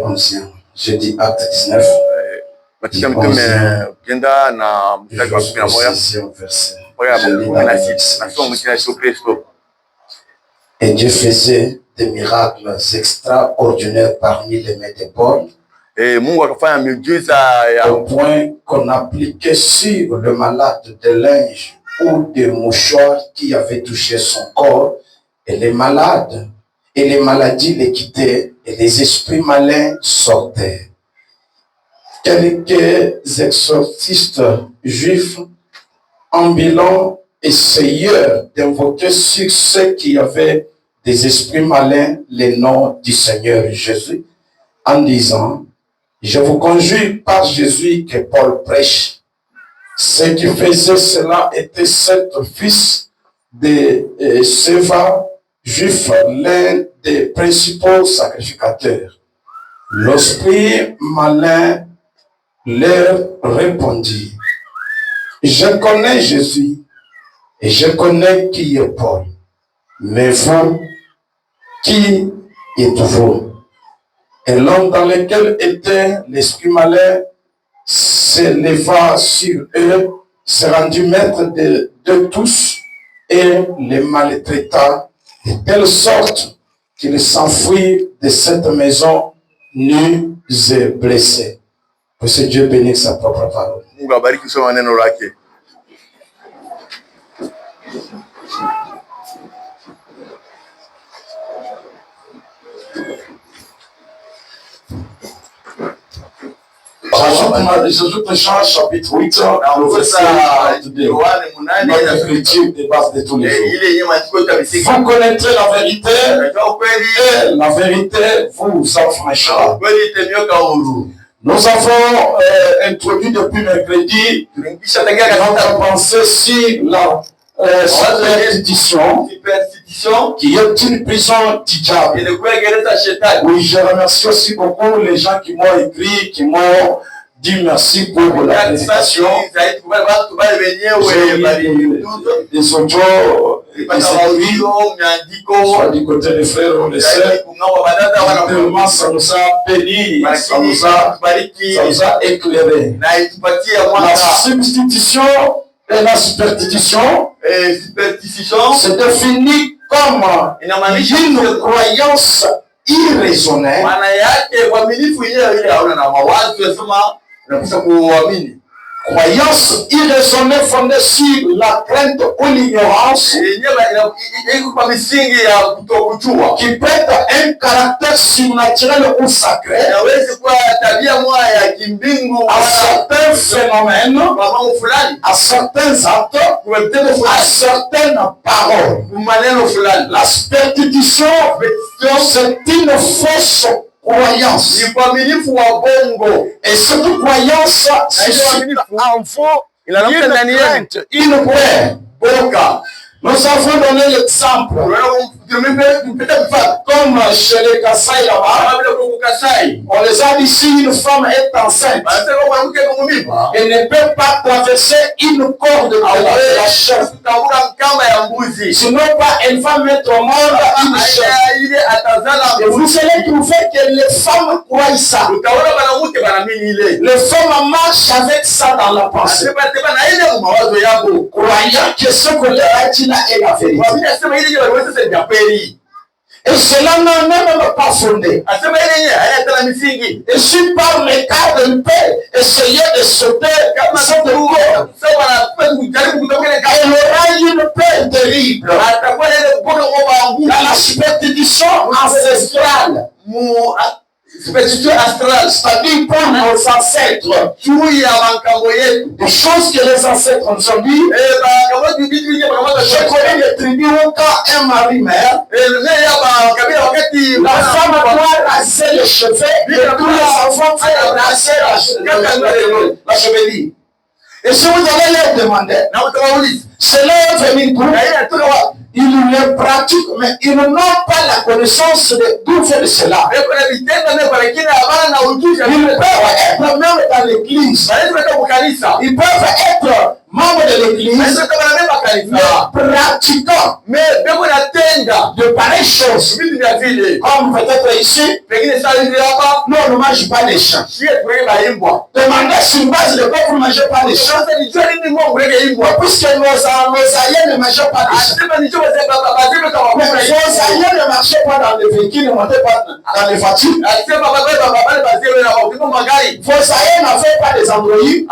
Ancien. Je dis acte 19. Et Dieu faisait des miracles extraordinaires parmi les mains de Paul, au point qu'on appliquait sur le malade des linges ou des mouchoirs qui avaient touché son corps, et les malades et les maladies les quittaient et les esprits malins sortaient. Quelques exorcistes juifs ambulants essayèrent d'invoquer sur ceux qui avaient des esprits malins le nom du Seigneur Jésus en disant: je vous conjure par Jésus que Paul prêche. Ceux qui faisaient cela étaient 7 fils de Séva, juif, l'un des principaux sacrificateurs. L'esprit malin leur répondit: je connais Jésus et je connais qui est Paul. Mais vous, qui êtes-vous? Et l'homme dans lequel était l'esprit malin s'éleva sur eux, se rendit maître de tous et les maltraita de telle sorte qu'ils s'enfuirent de cette maison nus et blessés. Pour que Dieu bénisse sa propre parole. J'ajoute Jean chapitre 8, le verset 22. Notre écriture de base de tous les jours. Vous connaîtrez la vérité et la vérité vous affranchira. Nous avons introduit depuis mercredi notre pensée sur la superstition qui est une prison du diable. Oui, je remercie aussi beaucoup les gens qui m'ont écrit, qui m'ont dit merci pour la présentation. Des audios, soit du côté des frères ou des sœurs. Tellement ça nous a bénis, ça nous a éclairé. La substitution et la superstition se définit comme une croyance irraisonnée croyance irraisonnée fondée sur la crainte ou l'ignorance qui prête un caractère surnaturel ou sacré à certains phénomènes, à certains actes, à certaines paroles. La superstition, c'est une fausse croyance. Et cette croyance, c'est en faux, une peur. Nous avons donné l'exemple. Comme chez les Kassai là-bas, on les a dit: si une femme est enceinte, elle ne peut pas traverser une corde de la chair. Sinon, elle va mettre au monde une chair. Et vous allez trouver que les femmes croient ça. Les femmes marchent avec ça dans la pensée, croyant que ce qu'on leur a dit là est la vérité. Et cela n'a même pas fondé. Et si par les cas elle peut essayer de sauter cette corde, elle aura une peur terrible. Dans la superstition ancestrale, c'est-à-dire pour nos ancêtres, des choses que les ancêtres nous ont dit. Je connais les tribus où quand un mari meurt, la femme doit raser les cheveux et tous les enfants doivent raser la chevelure. Et si vous allez leur demander, c'est leur venir pour ils le pratiquent, mais ils n'ont pas la connaissance de d'où vient cela. Ils peuvent être même dans l'église. Ils peuvent être membres de l'église, mais pratiquants de pareilles choses. Comme peut-être ici, non, on ne mange pas les champs. Demandez sur une base de quoi vous ne mangez pas les champs. Puisque nos aïeux ne mangeaient pas les champs. Vos aïeux ne marchaient pas dans les véhicules, ne montaient pas dans les voitures. Vos aïeux n'avaient pas des androïdes.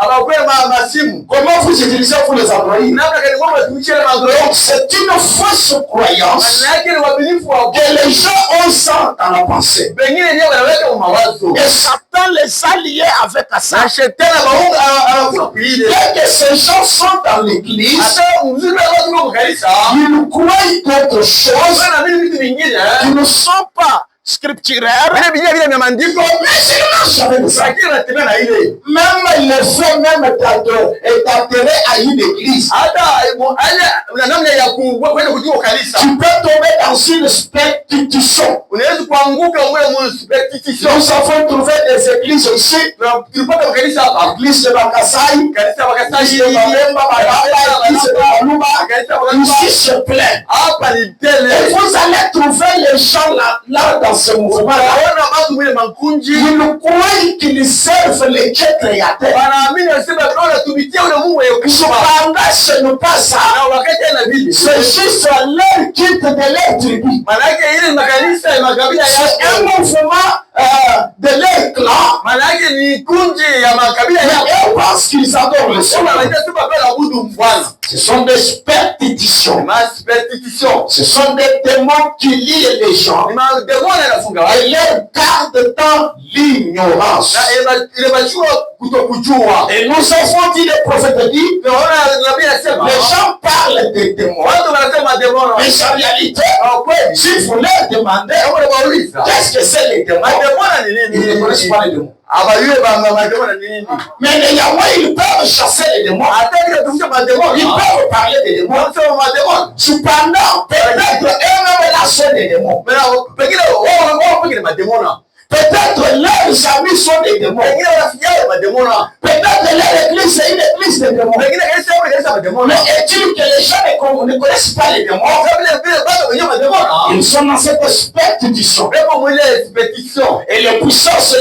Comment vous utilisez pour les androïdes? Donc c'est une fausse croyance que les gens ont ça dans la pensée. Et Satan les a liés avec ça. Dès que ces gens sont dans l'église, ils croient d'autres choses qui ne sont pas scripturaires, mais ils marchent avec ça. Même le fait même d'adhérer à une église, tu peux tomber dans une superstition. Nous avons trouvé des églises ici, l'église de Bakassai, l'église de Babemba, l'église de Baluba, ici c'est plein. Et vous allez trouver les gens là dans ce mouvement. Ils croient qu'ils servent les dieux créateurs. Cependant, ce n'est pas ça. C'est juste leur culte de leur tribu. C'est un mouvement de leur clan. Mais ils pensent qu'ils adorent le Seigneur. Ce sont des superstitions. Ce sont des démons qui lient les gens. Et leur garde dans l'ignorance. Et nous avons dit, les prophètes disent, les gens parlent des démons. Mais en réalité, si vous leur demandez, qu'est-ce que c'est les démons? Ils ne connaissent pas les démons. Mais les Yahweh, ils peuvent chasser les démons. Ils peuvent parler des démons. Cependant, peut-être eux-mêmes là sont des démons. Peut-être leurs amis sont des démons. Peut-être leur église est une église de démons. Mais est-il que les gens ne connaissent pas les démons? Ils sont dans cette superstition. Et les puissances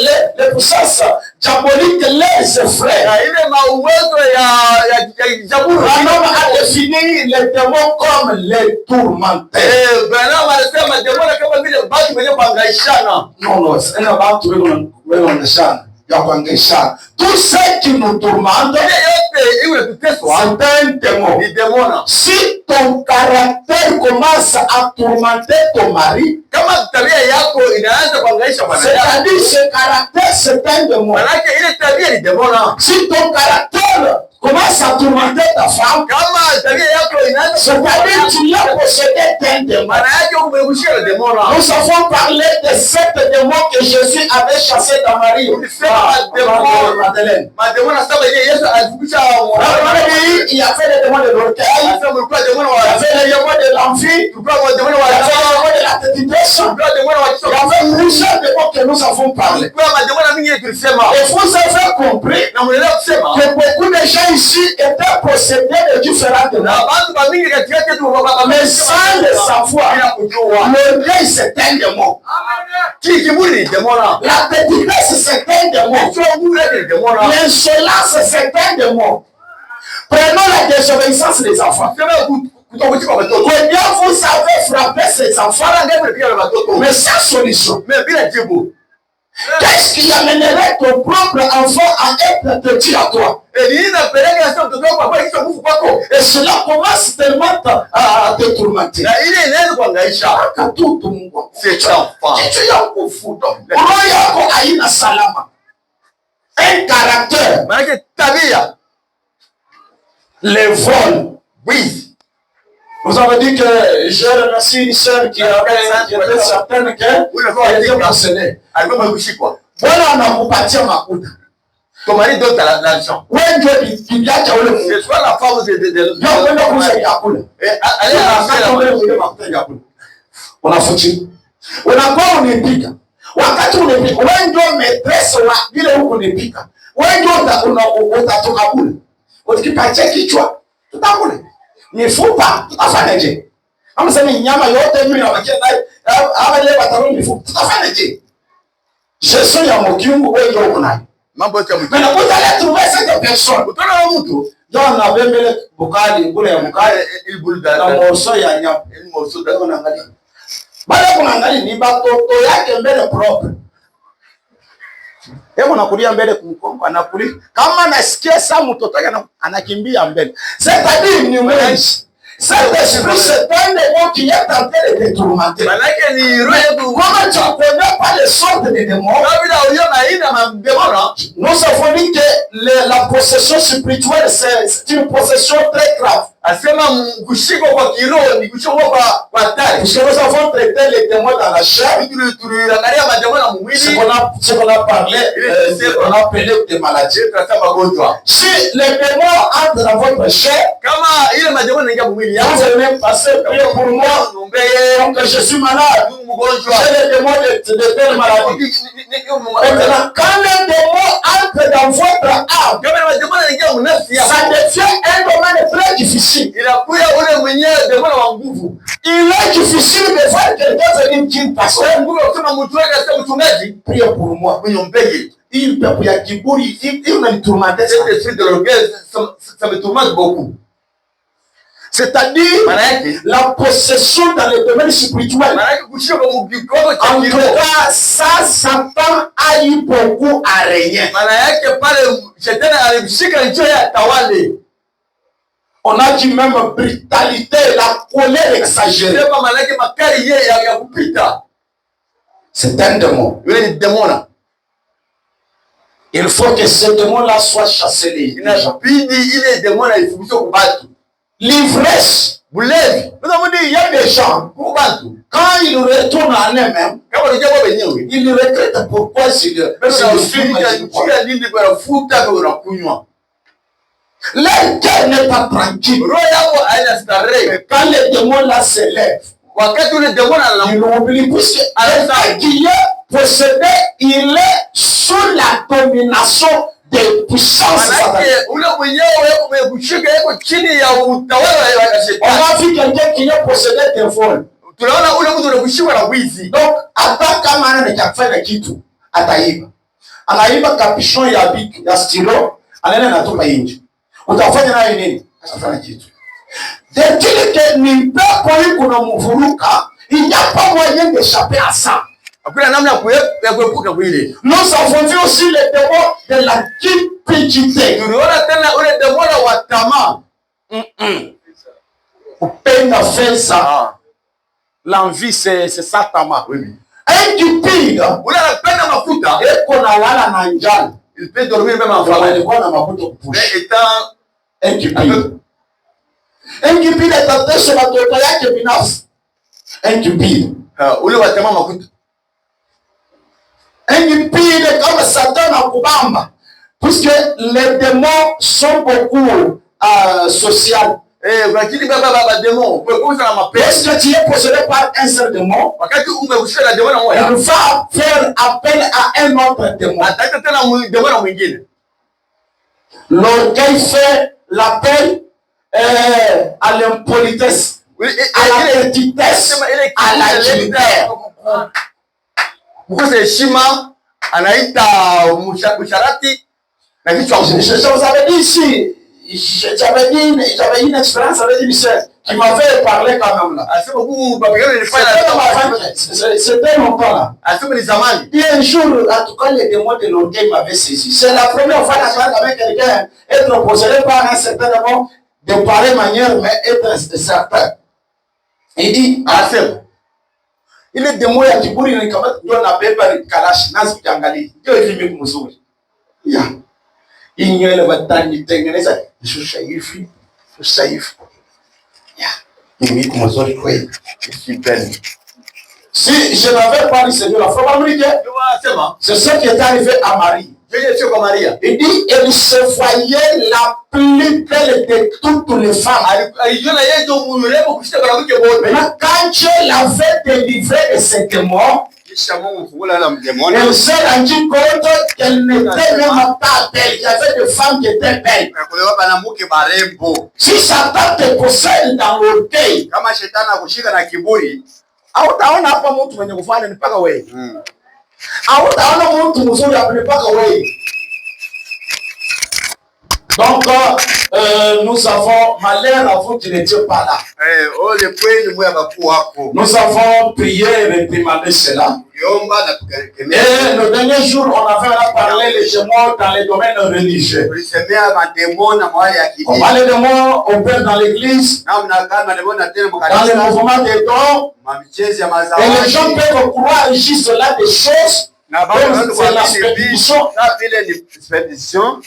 diaboliques les effraient. Un homme a défini les démons comme les tourmentés. Non, tout ce qui nous tourmente, c'est un démon. Si ton caractère commence à tourmenter ton mari, c'est-à-dire ce caractère, c'est un démon. Si ton caractère commence à tourmenter ta femme, c'est-à-dire tu l'as possédé d'un démon. Nous avons parlé de 7 démons que Jésus avait chassés dans Marie. Madeleine. Il y avait les démons de l'orgueil, il y avait les démons de l'envie, il y avait les démons de la tétidesse, il y avait plusieurs démons que nous avons parlé. Et vous avez compris que beaucoup de gens ici étaient possédés de différents démons. Mais sans le savoir, l'orgueil c'est un démon. La pétitesse c'est un démon. L'insolence c'est un démon. Prenons la désobéissance des enfants. Combien vous savez frapper ces enfants mais sans solution? Qu'est-ce qui amènerait ton propre enfant à être petit à toi? Et cela commence tellement à te tourmenter. Un caractère. Les vols. Oui. Vous avez dit que j'ai remercié une sœur qui avait certaines qu'elle était possédée. Voilà, on a reparti à ma coude. Ton mari donne l'argent. Oui, c'est soit la femme on a foutu. On a pas on épika. Wakati unepika. Wewe ndio maîtresse wa ile huko unepika. Wewe ndio utatoka kule. ukipatia kichwa tutakule, mifupa tutafanyaje? Kama sema nyama yote mimi nabakia nayo hapa leo bataroni mifupa tutafanyaje? Gestion ya mokiungu wewe ndio uko nayo. Mambo yote ya mtu. Na kuja leo tumewe cette personne. Utaona mtu ndio anabembele bukali kule ya mkale ili bulda na morso ya nyama. Ili morso ndio unaangalia. Baada ya kuangalia ni batoto yake mbele propre. Hebu nakulia mbele kumkongo anakulia. Kama nasikia saa mtoto yake anakimbia mbele. C'est-à-dire ni mwenzi. Cet esprit, c'est un démon qui est en train de te tourmenter. Comment tu ne connais pas les sortes de démons? Nous avons dit que la possession spirituelle, c'est une possession très grave. Parce que nous avons traité les démons dans la chair. Ce qu'on a parlé, on a appelé des maladies. Si les démons entrent dans votre chair, vous allez passer pour moi, donc je suis malade. J'ai les démons de telle maladie. Maintenant, quand les démons entrent dans votre âme, ça devient un domaine très difficile. Il est difficile de voir quelqu'un venir dire pasteur, priez pour moi. Il peut y avoir kiburi, il m'a tourmenté. Cet esprit de l'orgueil, ça me tourmente beaucoup. C'est-à-dire la possession dans le domaine spirituel. En tout cas, ça s'entend à y beaucoup à rien. On a dit même brutalité, la colère exagérée. C'est un démon. Il faut que ce démon-là soit chassé. L'ivresse, vous l'avez. Nous avons dit, il y a des gens, quand ils retournent en eux-mêmes, ils regrettent pourquoi c'est le film. Leur cœur n'est pas tranquille. Quand les démons là s'élèvent, ils l'oublient. Puisque quelqu'un qui est possédé, il est sous la domination des puissances. On a vu quelqu'un qui est possédé de vol. Donc, hata kama anataka kitu ataiba. Anaiba capuchon ya bic ya stylo, anaenda natupa nje. Utafanya naye nini? Atafanya kitu. Dès que ni pepo kuna mvuruka, il n'y a pas moyen d'échapper à ça. Nous avons vu aussi les démons de la cupidité. Peine fait ça. L'envie, c'est ça, tama. Un cupide, et qu'on a là la nanjal. Il peut dormir même en famille. Un cupide. Un cupide est attaché sur la toilette de Binaf. Un cupide. Un cupide comme Satan à Kubamba. Puisque les démons sont beaucoup sociaux. Est-ce que tu es possédé par un seul démon? Il va faire appel à un autre démon. L'orgueil fait l'appel à l'impolitesse, à la petitesse, à la légèreté. Pourquoi c'est Shima, anaita musharati na kichwa ngumu? Je vous avais dit ici, j'avais une expérience avec une sœur qui m'avait parlé quand même là. C'était longtemps là. Et un jour, en tout cas, les démons de l'orgueil m'avaient saisi. C'est la première fois avec quelqu'un être possédé par un certain démon de pareille manière, mais être certain. Il dit, ile demo ya kiburi ni kama ndio nabeba ni kalashi nazi kuangalia ndio hivi mimi mzuri ya inywele batani tengeneza shusha hivi ya mimi mzuri kweli super. Si je n'avais pas dit Seigneur la foi américaine, c'est ce qui est arrivé à Marie. Il dit elle se voyait la plus belle de toutes les femmes. Maintenant, quand Dieu l'avait délivré de ces démons, Elle s'est rendue compte qu'elle n'était même pas belle. Il y avait des femmes qui étaient belles. Si Satan te possède dans l'orgueil, hautaona hapa mtu mwenye kufanya ni paka wewe. Hautaona mtu mzuri hapa ni paka wewe. Donc, nous avons malheur à vous qui n'étiez pas là. Nous avons prié et réprimandé cela. Et le dernier jour, on avait parlé les démons dans les domaines religieux. Comment les démons opèrent dans l'église, dans les mouvements des dons. Et les gens peuvent croire juste là des choses. C'est la spédition,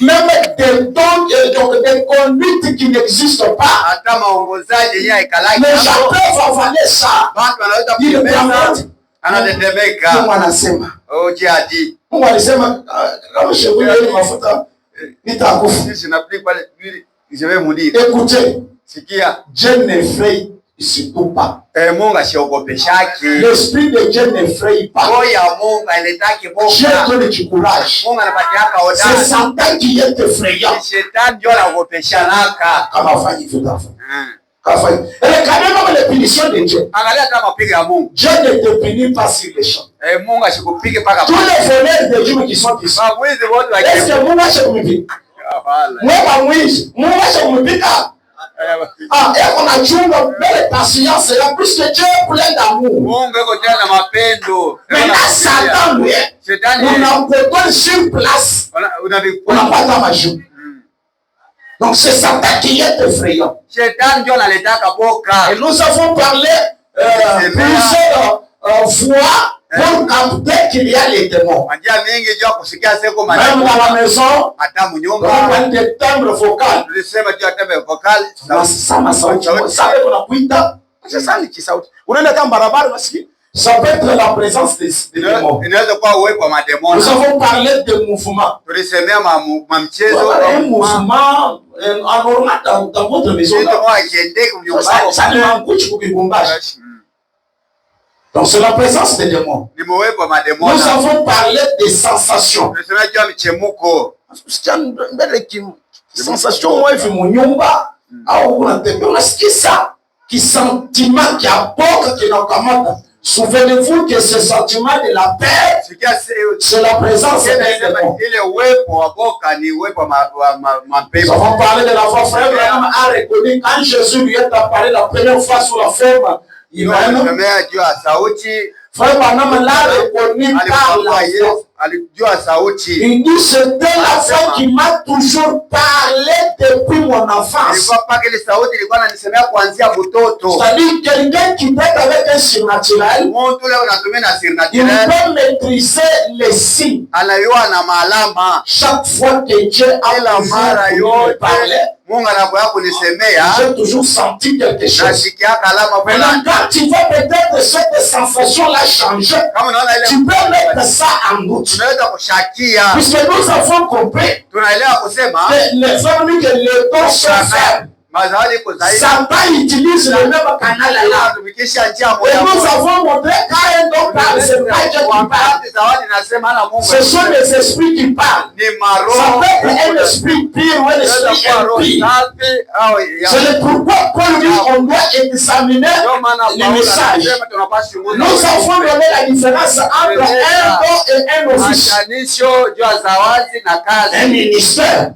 même des dons, donc des conduites qui n'existent pas. Les gens peuvent avaler ça. Ils Mungu anasema. Mungu alisema kama shebuye ile mafuta nitakufa. Écoutez, Dieu n'effraie surtout pas. L'esprit de Dieu n'effraie pas. Dieu donne du courage. C'est Satan qui est effrayant. Kama afanye tout à fait. Regardez les punitions de Dieu. Dieu ne te punit pas sur les champs. Tous les voleurs de Dieu qui sont ici. Est-ce que Mungu ashakumpiga? Mungu ashakumpiga? Ah, et on a toujours une belle patience là, puisque Dieu est plein d'amour. Mais là, Satan, lui, on a contrôle sur place. On n'a pas de magie. Donc c'est Satan qui est effrayant. Et nous avons parlé plusieurs fois pour capter qu'il y a les démons. Même dans la maison, on a des timbres vocaux. Ça peut être la présence des démons. Nous avons parlé de mouvement. Un mouvement anormal dans votre maison. Ça ne m'encourage pour que donc c'est la présence des démons. Nous avons parlé des sensations. Sensation hivi munyumba au unatembea unasikia ça qui sentiment qui apporte qui nakamata. Souvenez-vous que ce sentiment de la paix, c'est la présence des démons. Nous avons parlé de la foi. Frère Branham a reconnu quand Jésus lui est apparu la première fois sous la forme. Il Frère Branham l'a reconnu par la foi. Il dit c'était la foi qui m'a toujours parlé depuis mon enfance. C'est-à-dire quelqu'un qui peut être avec un surnaturel, il peut maîtriser les signes. Chaque fois que Dieu a parlé, j'ai toujours senti quelque chose. Maintenant, quand tu vois peut-être cette sensation-là changer, tu peux mettre ça en doute. Puisque nous avons compris que les hommes que les dons sont faibles. Satan utilise le même canal là. Et nous avons montré quand un don parle, c'est pas Dieu qui parle. Ce sont les esprits qui parlent. Ça peut être un esprit pire ou un esprit impie. C'est pourquoi Paul dit on doit examiner les messages. Nous avons donné la différence entre un don et un office. Un ministère.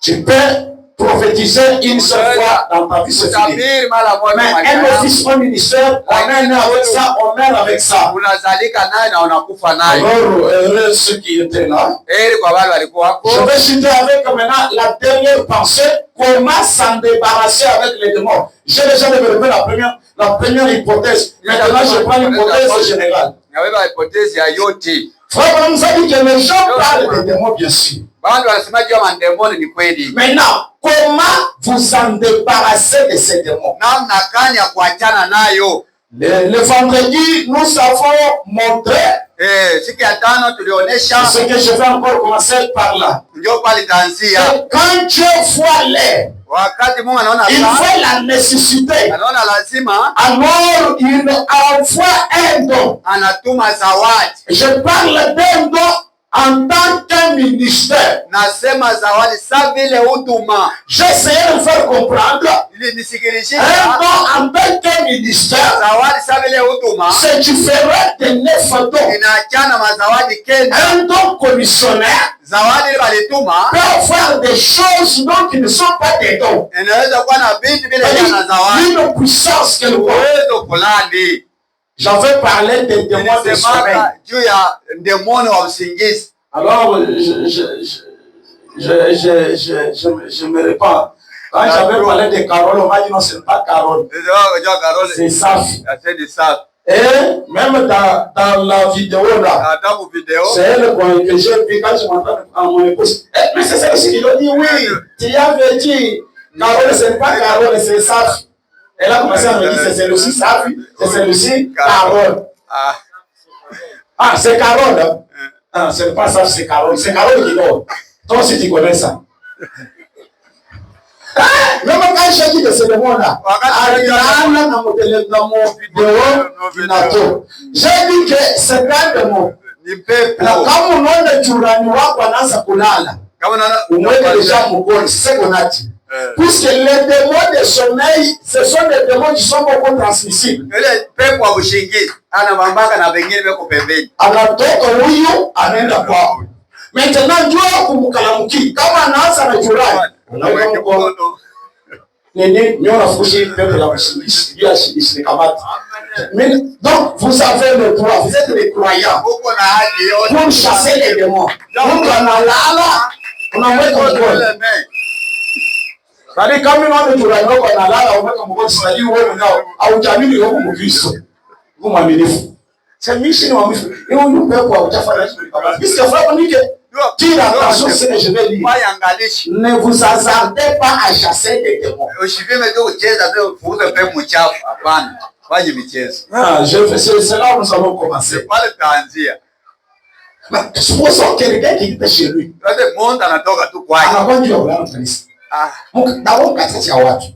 Tu peux prophétiser une seule fois dans ta vie, c'est fini. Mais un office au ministère, on est né avec ça, on meurt avec ça. Alors, heureux ceux qui étaient là. Je vais citer avec maintenant la dernière pensée, comment s'en débarrasser avec les démons. J'ai déjà développé la première hypothèse. Maintenant, je prends l'hypothèse générale. Frère, on nous a dit que les gens parlent des démons, bien sûr. Maintenant, comment vous en débarrasser de ces démons? Le vendredi, nous avons montré ce que je vais encore commencer par là. Quand Dieu voit l'air, il voit la nécessité. Alors il envoie un don. Je parle d'un don en tant qu'un ministère. J'essaie de faire comprendre. Un don en tant qu'un ministère, c'est différent de 9 dons. Un don commissionnaire peut faire des choses dont qui ne sont pas des dons. Une puissance quelconque. J'avais parlé des démons de sommeil. Alors, je me répands. Quand j'avais parlé de Carole, on m'a dit non, ce n'est pas Carole. C'est Saf. Et même dans la vidéo là, c'est elle que j'ai vu quand je m'entends à mon épouse. Mais c'est celle-ci qui l'a dit, oui, tu avais dit, Carole, ce n'est pas Carole, c'est Saf. Elle a commencé à me dire, c'est celle-ci Saf, c'est celle-ci Carole. Ah, c'est Carole. Ah, ce n'est pas Saf, c'est Carole. C'est Carole qui dort. Toi aussi, tu connais ça. Même quand j'ai dit de ce démon-là, j'ai dit que c'est un démon. Comme on a le Turani, on a déjà mon c'est qu'on a dit. Puisque les démons de sommeil, ce sont des démons qui sont beaucoup transmissibles. Maintenant, Dieu a kumukalamuki. Kama anaanza na Julai. Donc, vous avez le droit, vous êtes des croyants. Pour chasser les démons. Donc, on a mis ton droit. C'est-à-dire, quand on a Julai, on a mis ton droit. C'est-à-dire, on a mis ton droit. Vous m'amenez fou. C'est mission. Et on nous peut quoi? Puisque frère, on dit que tire attention, c'est que je vais dire. Ne vous hasardez pas à chasser des démons. C'est là où nous allons commencer. Supposons quelqu'un qui était chez lui. Anakuwa ndio wala kanisa. Dawo katikati ya watu.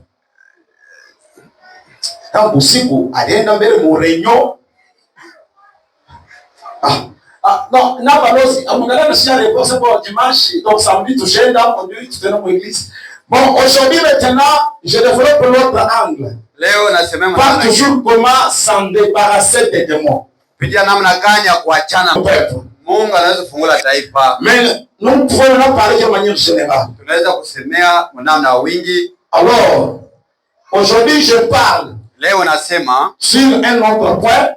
Tangu usiku alienda mbele mu reunion. Non, n'a pas l'os. À mon gars, le chien répond, c'est bon, dimanche, donc samedi, tout gêne, dans mon Dieu, tout est dans mon église. Bon, aujourd'hui, maintenant, je développe l'autre angle. Pas toujours comment s'en débarrasser des démons. Mais nous pouvons en parler de manière générale. Alors, aujourd'hui, je parle sur un autre point.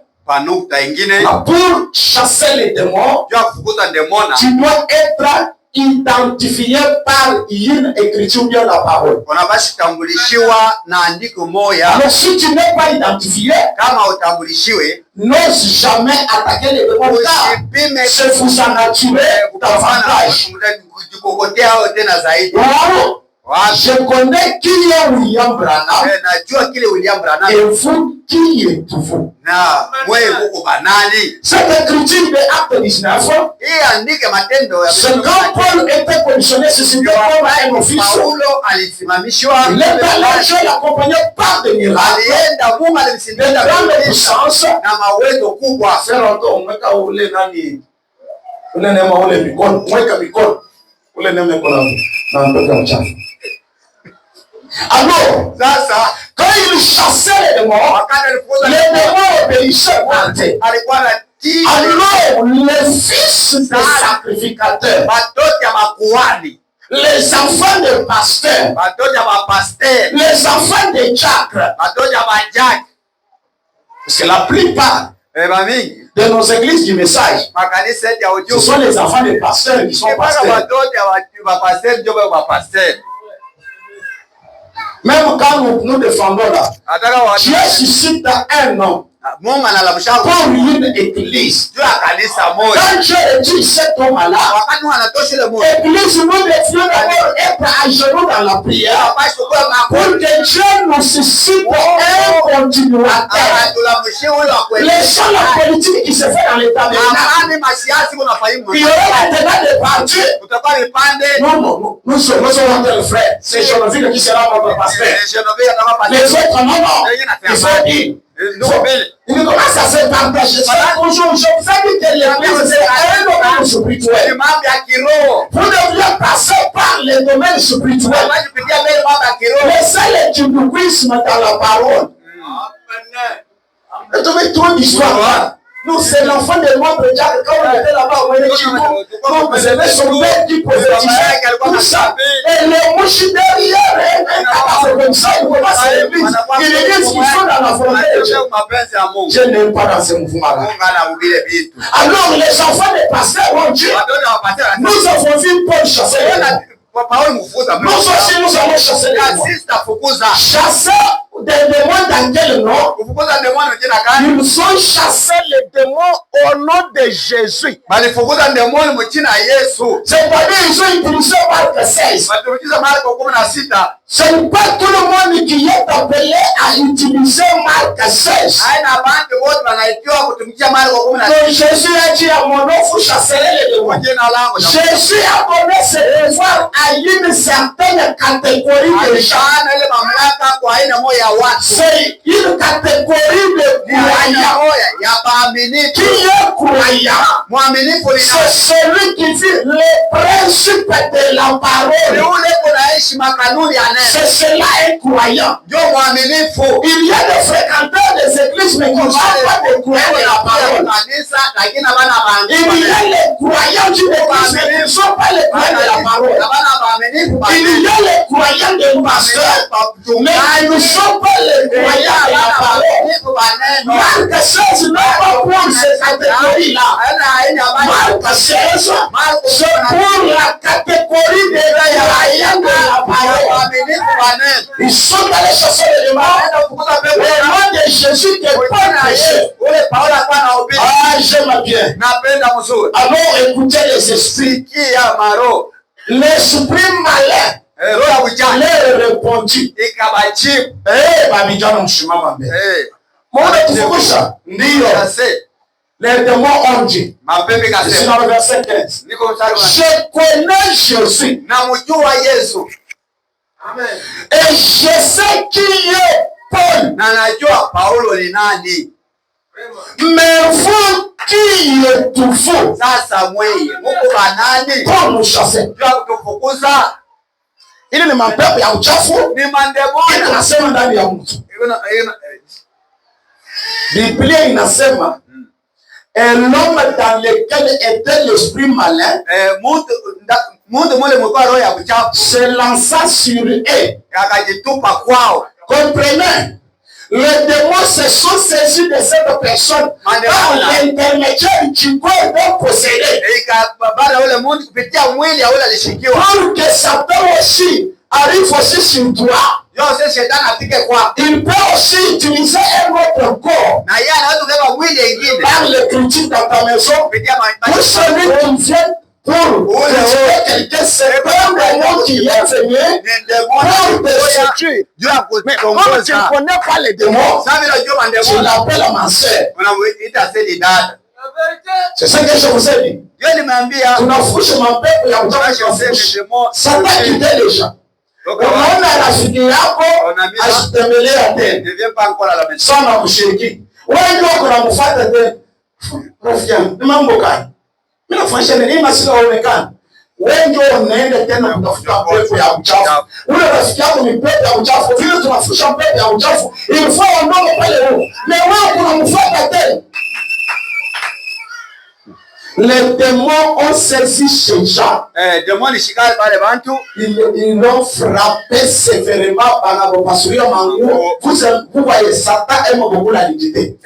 Pour chasser les démons, tu dois être identifié par une écriture ou bien la parole. Alors si tu n'es pas identifié, n'ose jamais attaquer les démons car c'est vous en naturel davantage. Je connais qui est William Branham et vous qui êtes-vous. Cette écriture de Acte 19, c'est quand Paul était commissionné, c'est ce que Paul a un office. Il est allé l'accompagné par des miracles, de grandes puissances. Alors, quand il chassait les démons obéissaient à Dieu. Alors, les fils des sacrificateurs, les enfants des pasteurs, les enfants des diacres, parce que la plupart de nos églises du message, ce sont les enfants des pasteurs qui sont pasteurs. Même quand nous défendons là, Dieu suscite un homme pour une église. Quand Dieu dit cet cet homme-là, Église, nous devions d'abord être à genoux dans la prière pour que Dieu nous suscite un continuateur. Laissons la politique qui se fait dans l'état de il y aura maintenant des partis. Non, nous sommes entre frères. C'est Genoville qui sera notre pasteur. Les autres, non. Il faut dire. Il commence à se partager. Bonjour, je vous ai dit que l'église c'est un domaine spirituel. Vous devriez passer par les domaines spirituels. Laissez l'éduquisme dans la parole. Vous trouvez trop d'histoire là. Nous, c'est l'enfant de notre Dieu. Quand on était là-bas, on était chez nous. Vous avez son père qui prophétisait tout ça. Et les mouches derrière, c'est comme ça, ils commencent à l'église. Ils disent qu'ils sont dans la frontière. Je n'aime pas dans ce mouvement-là. Alors, les enfants des pasteurs ont dit, nous avons vu Paul chasser les démons. Nous aussi, nous avons chassé les démons. Chasser des démons dans quel nom? Ils ont chassé les démons au nom de Jésus. C'est-à-dire ils ont utilisé Marc 16. Ce n'est pas tout le monde qui est appelé à utiliser Marc 16. Donc Jésus a dit à mon nom, vous chasserez les démons. Jésus a donné ce pouvoir à une certaine catégorie de gens. C'est une catégorie de croyants. Qui est croyant? C'est celui qui vit les principes de la parole. C'est cela un croyant. Il y a des fréquenteurs des églises, mais qui ne sont pas des croyants de la parole. Il y a les croyants d'une église, mais qui ne sont pas les croyants de la parole. Il y a les croyants des pasteurs, mais qui ne sont pas les croyants de la parole. Marc 16 n'a pas pour cette catégorie-là. Marc 16, c'est pour la catégorie des croyants de la parole. Ils sont allés chasser les démons. Le nom de Jésus n'est pas péché. Ah, j'aime bien. Alors écoutez les esprits. L'esprit malin leur répondit. Les démons ont dit. C'est dans le verset 15. Je connais Jésus. Et je sais qui est Paul. Mais vous qui êtes-vous pour nous chasser? Ili ni mapepo ya uchafu, inasema ndani ya mtu. Biblia inasema l'homme dans lequel était l'esprit malin se lança sur eux. Comprenez? Les démons se sont saisis de cette personne par l'intermédiaire du corps donc possédé. Pour que Satan aussi arrive aussi sur toi. Il peut aussi utiliser un autre corps par le critique dans ta maison pour celui qui vient pour quelqu'un, c'est pas le nom qui est venu pour te séduire. Mais comme tu ne connais pas les démons, tu l'appelles à ma soeur. C'est ça que je vous ai dit. Tunafusha mapepo ya uchafu. Satan quittait les gens. Unaona rafiki yako asitembelea tena sana kushiriki. Wewe ndio unamfuata tena. Rafiki yangu, ni mambo gani? Mimi nafanya nini masika haonekani? Wewe ndio unaenda tena kutafuta pepo ya uchafu. Ule rafiki yako ni pepo ya uchafu. Vile tunafusha pepo ya uchafu, ilifaa ondoke pale huko. Na wewe unamfuata tena. Les démons ont saisi ces gens. Ils l'ont frappé sévèrement par la compassion. Vous voyez, Satan aime beaucoup la nudité.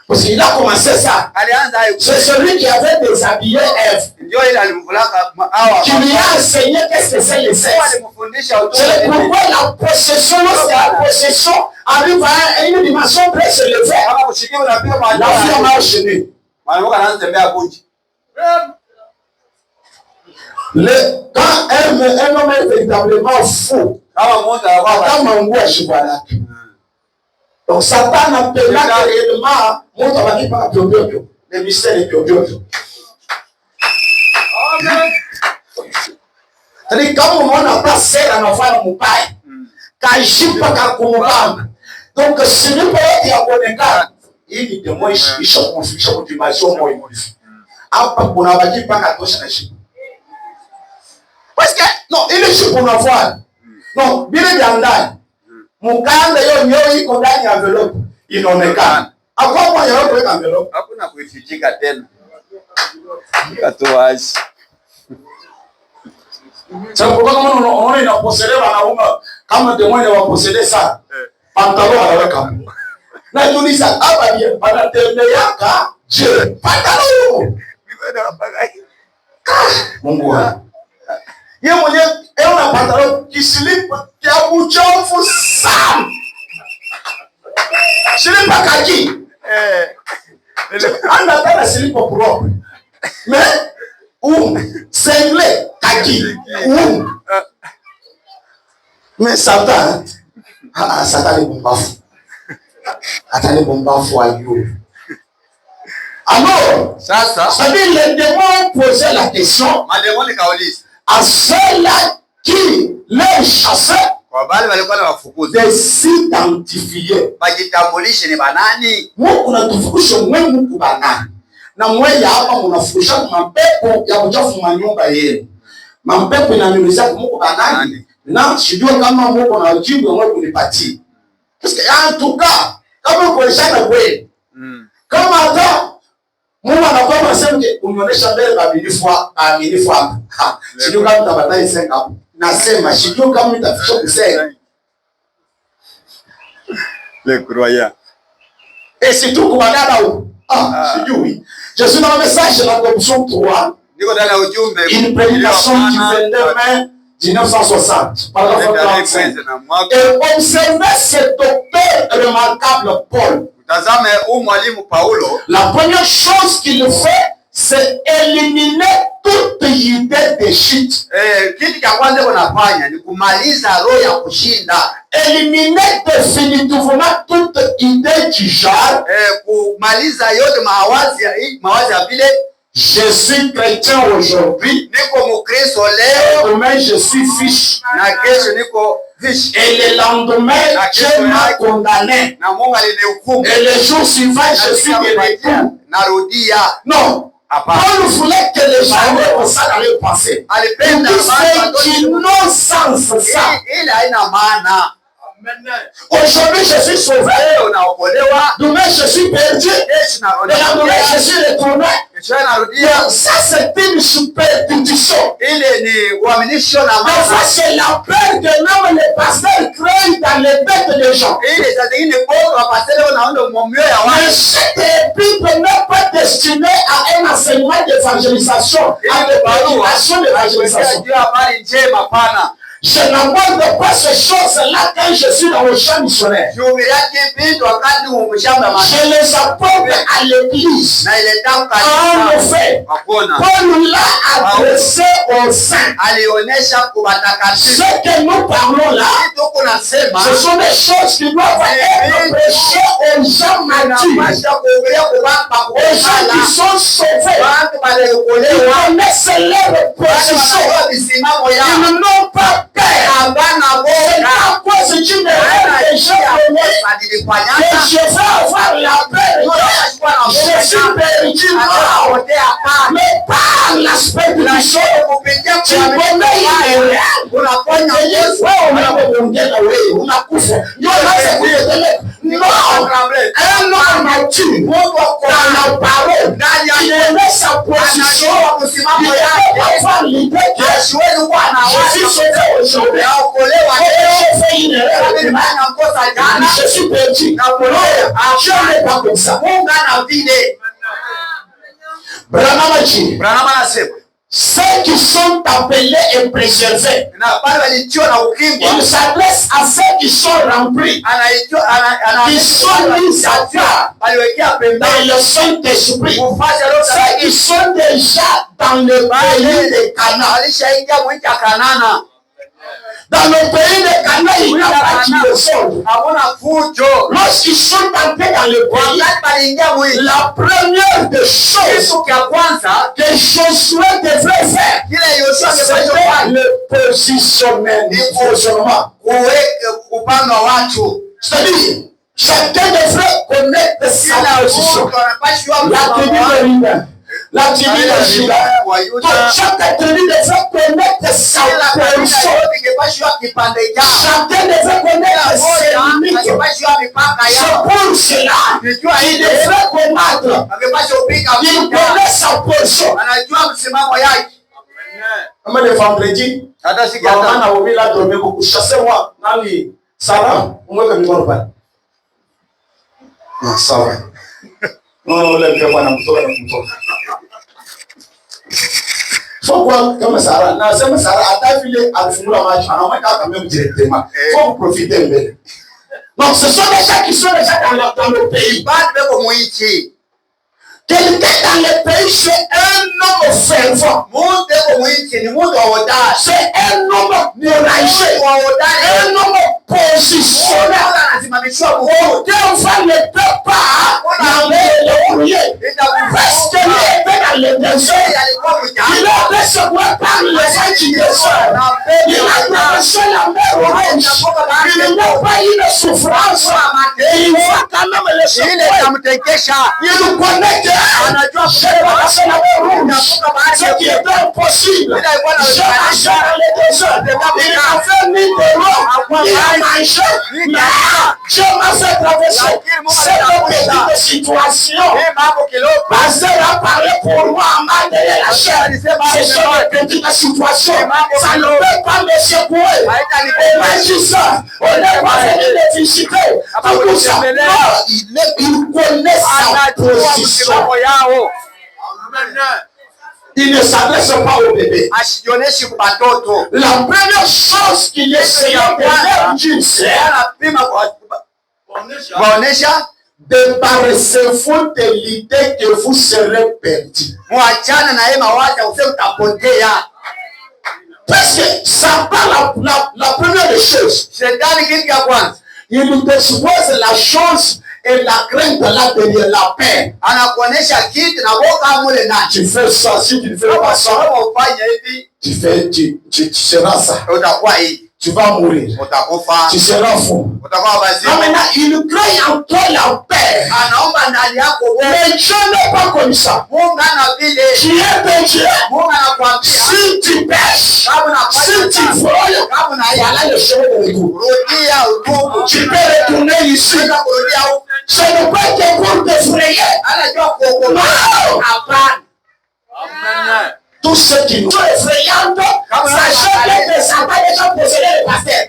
Parce qu'il a commencé ça. C'est celui qui avait déshabillé Ève. Qui lui a enseigné qu'est-ce que c'est le sexe. C'est pourquoi la possession, arrive à une dimension très élevée. La vie m'a enchaîné. Quand un homme est véritablement fou, donc Satan appelle réellement le mystère est pio. C'est-à-dire quand on n'a pas serré à nos femmes au paille, quand je pas qu'à combattre, donc ce n'est pas qui a connéqué, il dit moi il choque confusion motivation moi il modifie. Après qu'on a dit pas qu'à toi ça n'agit. Parce que non, il est sur pour avoir. Non, bien évidemment. Mon canne yo iko ndani ya envelope inaonekana. Hapo kwa hiyo kwa envelope. Hakuna kuifichika tena. Katoaji. Sababu kama unaona inaposelewa na uma kama demoni waposele sana. Pantalon anaweka. Na tuliza hapa ni panatembeaka je pantalon. Mungu wangu. Yeye mwenyewe una pantalon kisilipa kia uchofu sana. Silipa kaki. Anda tena silipa propre. Mais singlé kaki. Mais Satan Satan est bombafu. Atale bombafu ayo. Alors, ça veut dire les démons posaient la question. Mademoni kauliza. À ceux-là qui les chassaient de s'identifier. Bajitambulishe ni banani? Mungu unatufundisha Mungu banani. Na mwe ya hapa mnafundisha mapepo ya uchafu manyumba yenu. Mapepo inaniuliza Mungu banani. Na sijua kama Mungu na jibu mwe kunipatia. Parce que en tout cas, kama kueleshana kweli. Kama hata Mungu anakuwa anasema unionyesha mbele baaminifu hapa. Sijui kama mtabatai senga hapo. Nasema sijui kama mtafikisha kusema. Le croyant. Et c'est tout comme dada ou. Sijui. Je suis dans le message de la corruption 3. Niko ndani ya ujumbe. Une prédication du 22 mai 1960. Paragraphe 35. Et observez ce docteur remarquable Paul. Tazame mwalimu Paulo. La première chose qu'il fait, c'est éliminer toute idée de chute. Kitu cha kwanza unafanya ni kumaliza roho ya kushinda. Éliminer définitivement toute idée du genre. Kumaliza yote mawazi ya vile je suis chrétien aujourd'hui. Niko mukristo leo. Demain je suis fiche. Na kesho niko fiche. Et le lendemain Dieu m'a condamné. Na Mungu alinihukumu. Et le jour suivant je suis guéri. Narudia. Non. Paul voulait que les gens aient ça dans leur pensée. C'est une non-sens ça. Il a une maana. Aujourd'hui je suis sauvé. Demain je suis perdu. Et la demain je suis retourné. Ça c'est une superstition. Mais ça c'est la peur que même les pasteurs créent dans les têtes des gens. Mais cette épître n'est pas destinée à un enseignement d'évangélisation, à des prédications d'évangélisation. Je n'aborde pas ces choses-là quand je suis dans le champ missionnaire. Je les apporte à l'église. En effet, Paul l'a adressé aux saints. Ce que nous parlons là, ce sont des choses qui doivent être prêchées aux gens matures, aux gens qui sont sauvés. Ils connaissent leur position. Ils n'ont pas peur. C'est à cause d'une erreur que j'ai commise que je vais avoir la paix. Je suis perdu mort. Mais par l'aspect du son, tu connais une erreur. Non, un homme mature dans la parole, il connaît sa position, il va avoir l'idée que je suis sauvé aujourd'hui. Je fais une erreur, je suis perdu. Je n'ai pas comme ça. Branham anasema ceux qui sont appelés et préservés. Il s'adresse à ceux qui sont remplis, qui sont mis à part dans le Saint-Esprit, ceux qui sont déjà dans le pays de Canaan. Dans le pays de Canaan, il n'y a pas de sol. Lorsqu'ils sont entrés dans le pays, la première des choses que Josué devrait faire, c'était le positionnement. C'est-à-dire, chacun devrait connaître sa position. La tribu de Ruben, la tribu de Juda, chaque tribu devrait connaître sa position. Chacun devrait connaître ses limites. C'est pour cela qu'il devrait combattre. Il connaît sa position. Le vendredi, chassez-moi. Sarah, non, ça va. Non, lève-moi dans le pourquoi, comme Sarah, non, Sarah, à ta fille, à la match, on va quand même directement. Il faut profiter de elle. Donc, ce sont des gens qui sont déjà dans le pays. Quelqu'un dans le pays, c'est un homme fervent. C'est un homme courageux. Un homme positionné. Aucun va ne peut pas le rouiller. Parce que lui était dans le désert. Il a recevoir par les gens du désert. Il a traversé la mer Rouge. Il n'a pas eu de souffrance. Et il va quand même le secouer. Il connaît que j'ai passé la mer Rouge. Ce qui était impossible. J'ai marché dans le désert. Il a fait mille de l'eau. Il a mangé. Mais je m'en fait traverser cette petite situation. Pasteur a parlé pour moi en mal de la chair. Ce sont des petites situations. Ça ne peut pas me secouer. On m'a dit ça. On n'est pas venu le visiter. Tout ça. Il connaît sa position. Il ne s'adresse pas au bébé. La première chose qu'il essayait de faire Dieu, c'est débarrassez-vous de l'idée que vous serez perdu. Parce que ça part la première des choses. Il nous dispose la chose et la crainte là derrière la paix. Tu fais ça, si tu ne fais pas ça, tu seras ça. Tu vas mourir. Tu seras fou. Maintenant, il crée en toi la paix. Mais Dieu n'est pas comme ça. Tu es péché. Si tu pêches, si tu voles, voilà le chemin de retour. Tu peux retourner ici. Ce n'est pas que pour t'effrayer. Non. Tous ceux qui nous sont effrayants, sachant que Satan est déjà possédé le pasteur.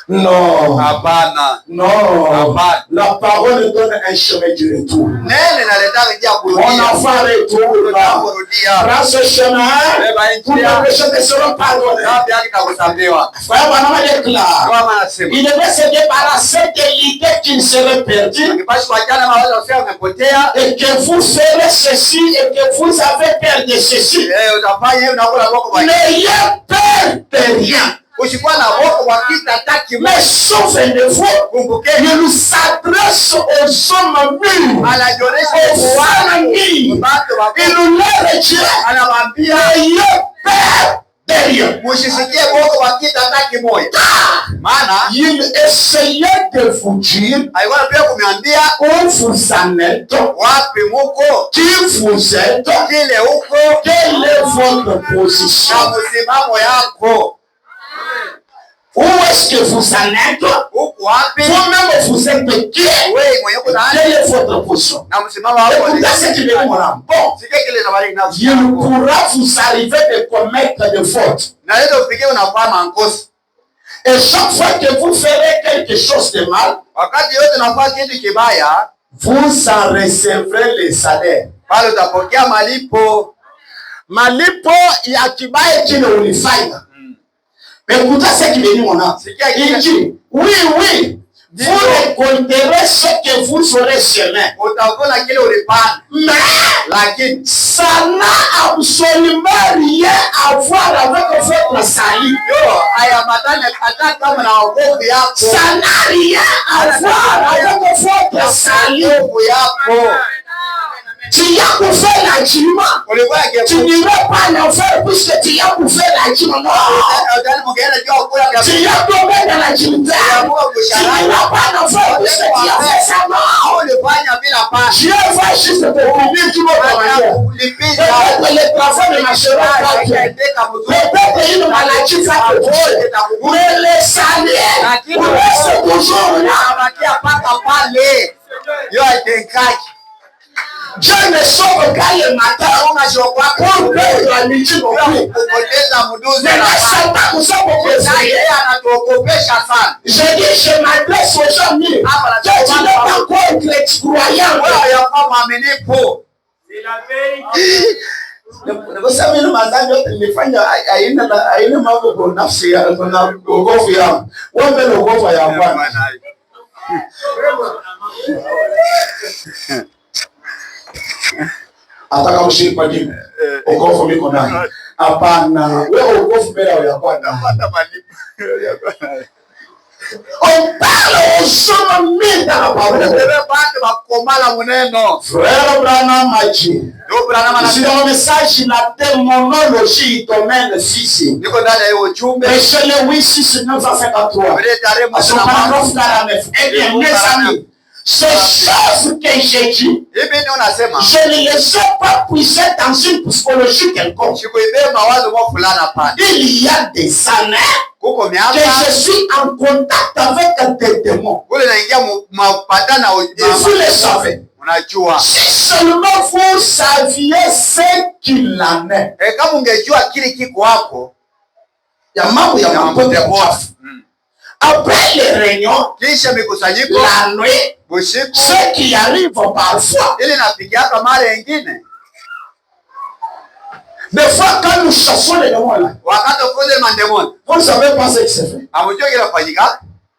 Non. Non. La parole donne un chemin du retour. Mon enfant retourne. Prends ce chemin pour que les péchés te seront pardonnés. Frère Banama déclare, il devait se débarrasser de l'idée qu'il serait perdu et que vous ferez ceci et que vous avez peur de ceci. N'ayez peur de rien. Mais souvenez-vous, il nous s'adresse aux hommes mûrs, aux femmes mûres. Il nous leur dit, ayez peur de rien. Il essayait de vous dire où vous en êtes, qui vous êtes, quelle est votre position. Où est-ce que vous en êtes? Vous-même vous êtes de qui? Quelle est votre position? Écoutez ce qui me dit mon âme. Bon, il pourra vous arriver de commettre des fautes. Na leo ufikie unafanya makosa. Et chaque fois que vous ferez quelque chose de mal, wakati yote unafanya kitu kibaya, vous en recevrez le salaire. Pale utapokea malipo. Malipo ya kibaya kile ulifanya. Écoutez ce qui vient mon âme. Il dit, oui, oui, vous récolterez ce que vous aurez semé. Mais ça n'a absolument rien à voir avec votre salut. Ça n'a rien à voir avec votre salut. Tu y as bouffé l'agiment. Tu n'iras pas l'enfer puisque tu y as bouffé l'agiment. Tu y as tombé dans l'agimentaire. Tu n'iras pas l'enfer puisque tu as fait ça. Dieu va juste te punir tout le monde. Peut-être les travaux ne marcheront pas bien. Peut-être une maladie va te toucher. Mais le salaire reste toujours là. Dieu ne sauve qu'à le matin pour perdre la midi non plus. Mais là, Satan nous a proposé. Je dis, je m'adresse aux gens nus. Tu n'es pas encore croyant. C'est la vérité. Sasa mimi madhambi yote nilifanya haina mambo kwa nafsi yangu na wokovu yangu. Wewe mbele wokovu ya Bwana. Ataka mshiriki kwa dini. Wokovu miko nani? Hapana. Wewe wokovu mbele ya Bwana. Hapana malipo ya Bwana. On parle aux hommes dans la parole. Frère Branham m'a dit. Si dans le message, il a démonologie, domaine physique. Prêchez le 8, 6, 9 à 53. À son paragraphe 49. Eh bien, mes amis, ces choses que j'ai dit, je ne les ai pas puisées dans une psychologie quelconque. Il y a des années que je suis en contact avec des démons. Vous le savez. Si seulement vous saviez ce qu'il en est. Après les réunions, la nuit, ce qui arrive parfois, des fois quand nous chassons les démons là, vous ne savez pas ce qui se fait.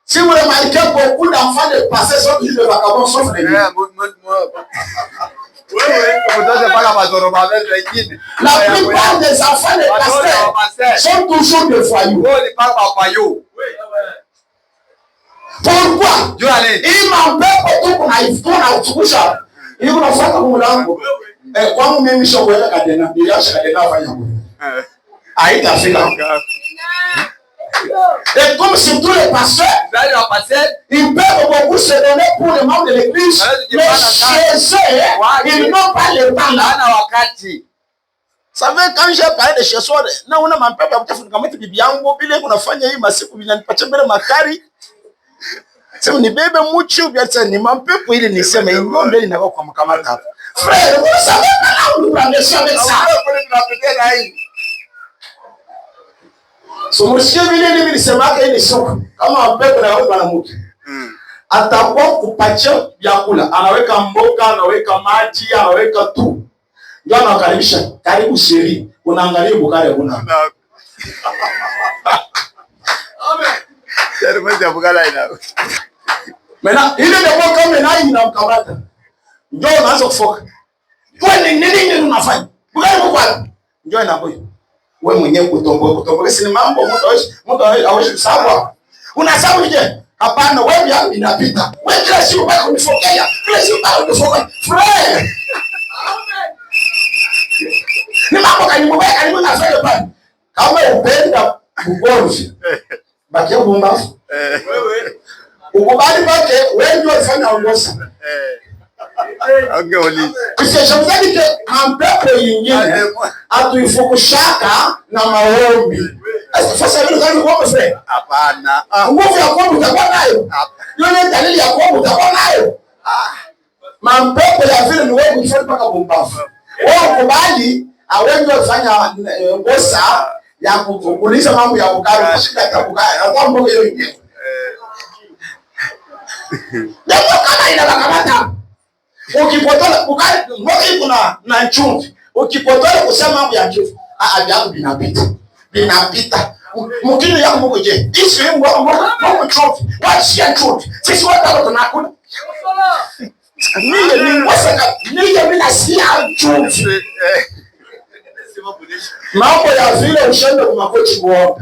Si vous remarquez, beaucoup d'enfants de passé sont toujours de vagabonds, sauf les miens. La plupart des enfants de pasteurs sont toujours des voyous. Pourquoi? Il m'empêche tout qu'on aille pour la touche. Il vous fait comme l'angle. Et quand vous m'aimez sur le cadena, il y a ce cadena va y avoir. Et comme c'est tous les pasteurs, ils peuvent beaucoup se donner pour les membres de l'église, mais chez eux, ils n'ont pas le temps là. Vous savez, quand j'ai parlé de chez soi, on a un peu de bibi yangu, bila kunafanya hii masiku vinanipatia mbele makari. Sema ni bebe muchu biasa ni mampepo ili niseme ngombe ili nako kwa mkamata. Frère, vous savez pas là où nous prenons ça avec ça. So mshike vile mimi nisemaka hii ni soko. Kama mpepo na wewe na mtu. Atakuwa kupatia vyakula, anaweka mboga, anaweka maji, anaweka tu. Ndio anakaribisha, karibu sheri. Unaangalia bukale kuna. Amen. Termasi ya bukala ina. Mena ile ndio kama na inamkamata. Ndio unaanza kufoka. Kwa nini unafanya? Bukale kwa. Ndio inakuja. Wewe mwenyewe kutomboka si mambo mtu hawezi kusahau. Unasahau je? Hapana, wewe yangu inapita. Wewe kila siku bado unifokea. Kila siku bado unifokea. Frère. Ni mambo kanimu nafanya pale. Kama upenda ugomvi. Bakia bombafu. Wewe. Ukubali pake wewe ndio unafanya ongoza. Kisha shamzani ke ampepo yingine atuifukushaka na maombi. Sasa vile kama kwa mfre. Hapana. Nguvu ya kuomba utakuwa nayo. Yule dalili ya kuomba utakuwa nayo. Mampepo ya vile ni wewe kufanya paka bombafu. Wewe ukubali awengi wafanya ngosa ya kuuliza mambo ya ukari, shida ya ukari, na mambo hiyo yenyewe. Ndio kama inakamata. Ukipotola ukari, mboga iko na chumvi. Ukipotola kusema mambo ya chumvi, vyangu vinapita. Mkini yangu Mungu je. Hizi Mungu chumvi. Washia chumvi. Sisi watu tunakula. Mimi nasikia chumvi. Mambo ya vile ushende kwa makoti kuomba.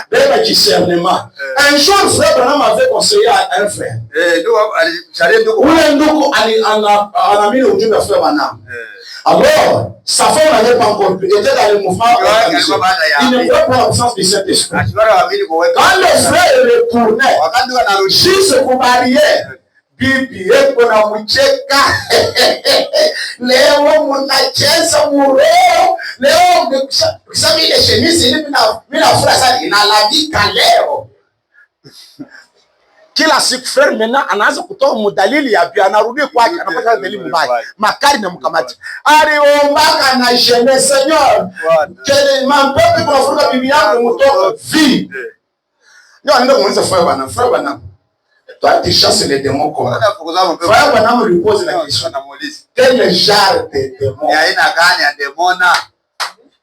Beba discernement. Un jour frère Branham avait conseillé à un frère. Ule ndugu anaamini ujumbe wa frère Branham. Alors, sa femme n'avait pas encore était dans le mouvement. Il ne pouvait pas la puissance du Saint-Esprit. Quand le frère retournait, juste pour barrière, bibi yeko na mcheka. Leo mnacheza mureo. Leo kusema ile shenisi mimi nafurahi sana inalavika leo. Kila siku frère maintenant anaanza kutoa mudalili ya bia anarudi kwake anapata dalili mbaya. Makari na mkamati. Aliombaka na jeune Seigneur. Quel m'empêche pour faire bibi yangu mtoto vie. Ndio anaenda kumuuliza frère bana. Toi tu chasses les démons comment? Frère bana me lui pose la question. Quel genre de démon? Ya ina gani ya demona?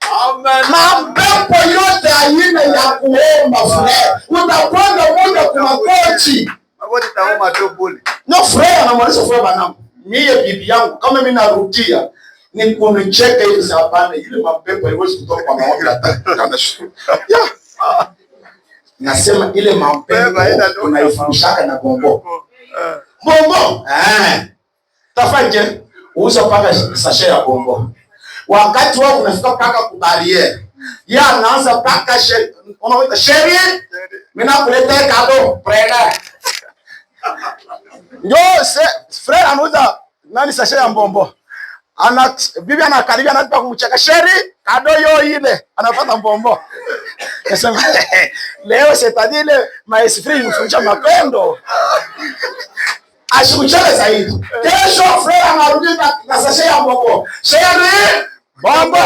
Amen. Mapepo yote aina ya kuomba frère. Utakwenda muda kwa makochi. Magoti tauma tu bure. No frère anamweleza frère bana. Mie bibi yangu kama mimi narudia ni kunicheka hivi hapana ile mapepo haiwezi kutoka kwa maombi kana shukuru. Nasema ile mapepo unaifundishaka na bombo. Bombo. Tafanje uuza paka sachet ya bombo. Wakati wao unafika paka kubariere. Ya anaanza paka unaona sheri. Mimi nakuleta kado prega. Ndio frère anauza nani sachet ya mbombo. Bibi anakaribia anataka kumcheka sheri kado yo ile anapata mbombo. Nasema leo setadile maesprit mfunja mapendo. Ashikuchele zaidi. Kesho frère anarudi na sachet ya mbombo. Sheri bombo.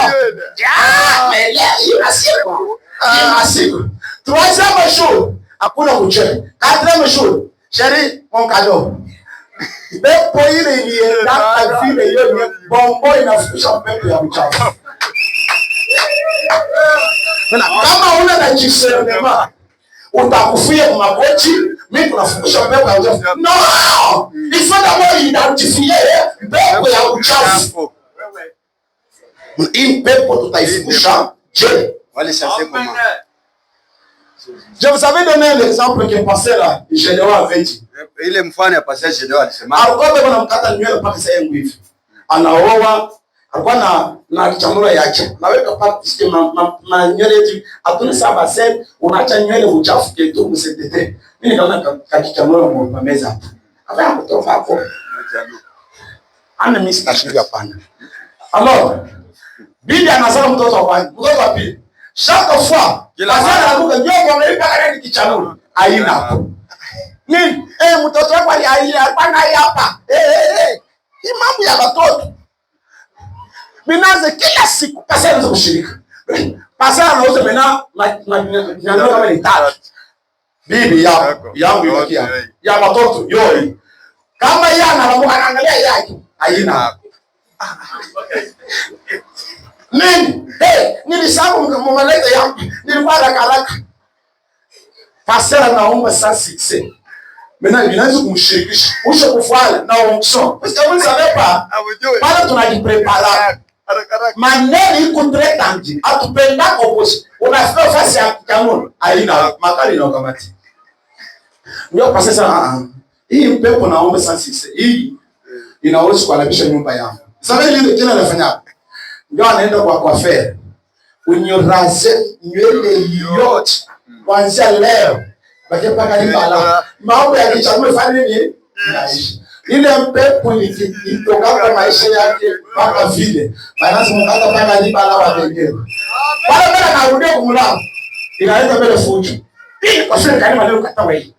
Ya, melea siku. Troisième jour, hakuna kucheka. Quatrième jour, chérie, mon cadeau. Pepo ile ilienda vile hiyo bombo inafukusha pepo ya mchafu. Kama una na discernement, utakufia kwa makochi, mimi tunafukusha pepo ya mchafu. No! Il faut d'abord identifier pepo ya mchafu. Hii pepo tutaifukusha je? Wale sasa comment? Je vous avais donné l'exemple que pasteur Général avait dit. Ile mfano ya pasteur Général alisema. Alikuwa bwana mkata nywele mpaka sasa hivi. Anaoa, alikuwa na kichamuro yake. Naweka paka sike nywele yetu. Hatuna saba sasa unaacha nywele uchafu kitu msendete. Mimi nikaona kichamuro kwa meza hapa. Hapa kutoka hapo. Ana mimi sitashinda hapana. Alors, bibi anazaa mtoto wa pili. Chaque fois, pasana anakuja nyongo ameipa kani kichanuru. Haina hapo. Nini? Mtoto wako alipanga hapa. Hii mambo ya watoto. Binaanza kila siku pasana anaanza kushirika. Pasana anauza mena nyando kama ni tatu. Bibi yangu yokia. Ya watoto yoi. Kama yeye anaangalia yake. Haina hapo. Nini? Nilisahau mmaleta yangu. Nilikuwa haraka. Pastor naomba sasa sikse. Mimi ninaanza kumshirikisha. Usha kufanya na onction. Parce que vous savez pas. Pale tunajiprepara. Maneno iko threatened. Atupenda opposite. Unafika fasi ya kanuni. Haina makali na kamati. Ndio pastor sasa hii pepo naomba sasa sikse. Hii inaweza kualabisha nyumba yangu. Sasa ile tena nafanya. Ndio anaenda kwa coiffeur. Unyoraze nywele yote kuanzia leo. Baki paka nipala. Mambo ya kichamu fanya nini? Ile pepo ilitoka kwa maisha yake mpaka vile. Basi mkata paka nipala wa wengine. Wala bila karudia kumlango. Inaenda mbele fujo. Hii kwa sababu kani leo kata wewe.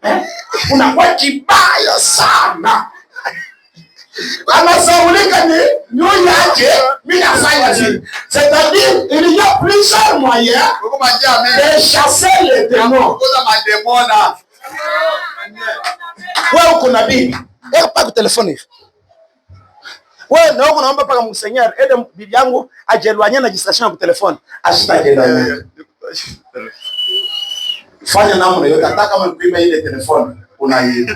Unakuwa kibaya sana. Anasaulika ni yake, mimi nafanya nini? C'est-à-dire, il y a plusieurs moyens de chasser les démons. Wewe uko na bibi, paka telefoni hivi. Wewe na uko naomba paka msengere, ede bibi yangu ajelwanye na distraction kwa telefoni. Ashitajelwanye. Fanya namna yote, hata kama nikuiba ile telefoni unaiba.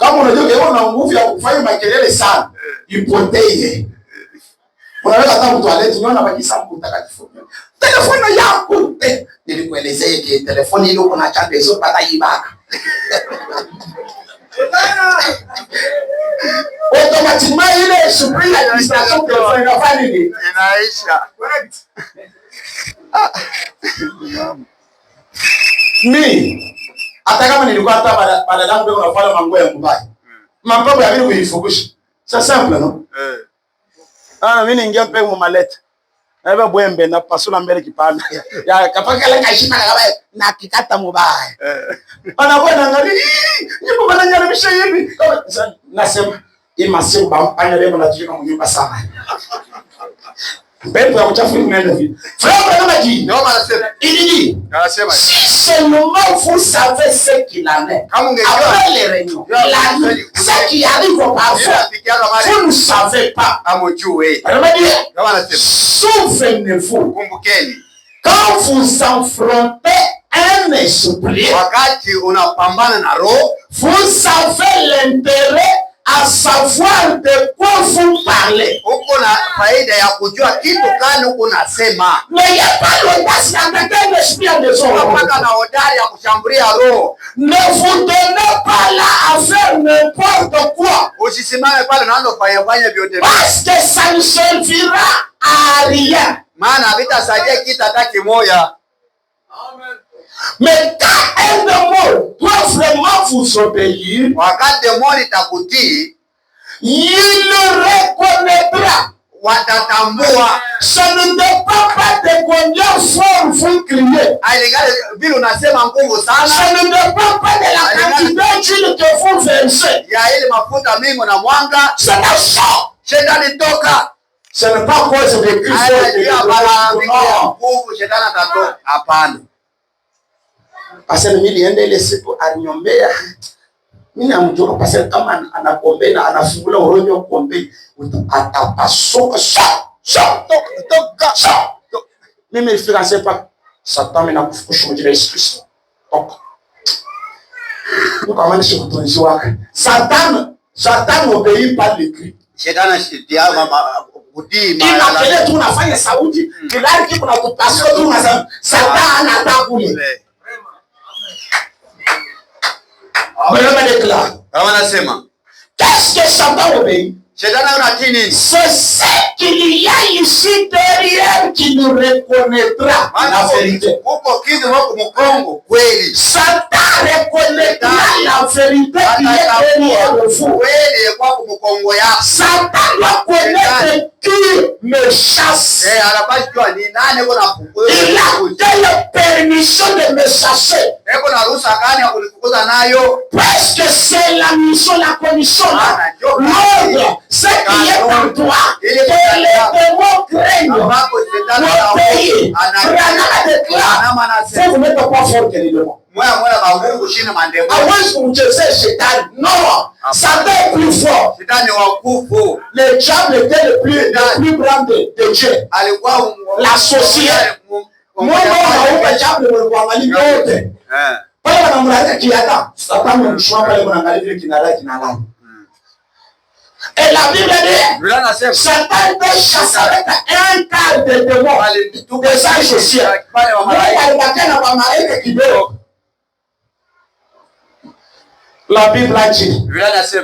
Kama unajua wewe una nguvu ya kufanya makelele sana, ipotee. Unaweza hata mtu alete nyona bajisa mtakatifu. Telefoni yako, nilikuelezea ke telefoni ile uko na chande hizo pata ibaka. Automatiquement ile supprime la distraction telefoni inafanya nini? Inaisha. Mimi hata kama nilikuwa hata badala yangu unafanya mambo ya mbaya. Mambo ya mimi kuifukisha. C'est simple no? Mimi niingia mpe mu maleta. Ebe bwembe na pasula mbele kipanda. Ya kapaka la kashima na kikata mubaya. Anakwenda ngali, nipo bananyaribisha hivi. Nasema imasimu bampanya leo na tujika mnyumba sana. Pepo ya kuchafu inaenda hivi. Frère kama ji. Ndio anasema. Ili. Anasema. Si seulement vous savez ce qu'il en est. Après les réunions. Ce qui arrive parfois. Vous ne savez pas. Amojue. Anasema. Souvenez-vous. Kumbukeni. Quand vous affrontez un esprit. Wakati unapambana na roho. Vous avez l'intérêt à savoir de quoi vous parlez. Uko na faida ya kujua kitu gani uko nasema. Mais il n'y a pas l'audace d'entrer l'esprit en désordre. Hapana na hodari ya kushambulia roho. Ne vous donnez pas là à faire n'importe quoi. Usisimame pale unaanza kufanya vyote. Parce que ça ne servira à rien. Maana havitasaidia kitu hata kimoja. Amen. Mais quand un démon doit vraiment vous obéir, wakati démon itakutii, il reconnaîtra, watatambua. Ça ne dépend pas de combien fort vous criez. Vile unasema nguvu sana. Ça ne dépend pas de la quantité d'huile que vous versez. Ya ile mafuta mingi na mwanga. C'est un choc. Shetani toka. Ce n'est pas cause de Kristo. Nguvu shetani atatoka. Hapana. Pastor mimi niende ile siku aliniombea. Mimi namjua pastor kama anakuombea na anafungula uronyo kuombea atapasuka toka. Mimi nilifika sepa Satan na kufukusha mjira Yesu Kristo. Toka. Ndio kama nisho kutonzi wake. Satan obéit pas l'écrit. Shetani shidia mama kudii mara. Kile tu unafanya sauti, kila kitu unatupasua tu unasema Satan anataka kule. Qu'est-ce que Satan obéit? C'est ce qu'il y a ici derrière qui nous reconnaîtra la vérité. Satan reconnaîtra la vérité qui est derrière vous. Satan doit connaître qui me chasse. Il a quelle permission de me chasser. Parce que c'est la mission, la condition, l'ordre, ce qui est en toi, que les démons craignent le pays. Si vous n'êtes pas fort que les démons. Non, Satan est plus fort. Le diable était le plus grand de Dieu. L'associé. Moi, le diable me voit. Pale wanamlaza kiata, Satan mshwa pale wanaangalia vile kinala. Et la Bible dit, Satan peut chasser avec un quart de démons, des anges au ciel. La Bible a dit,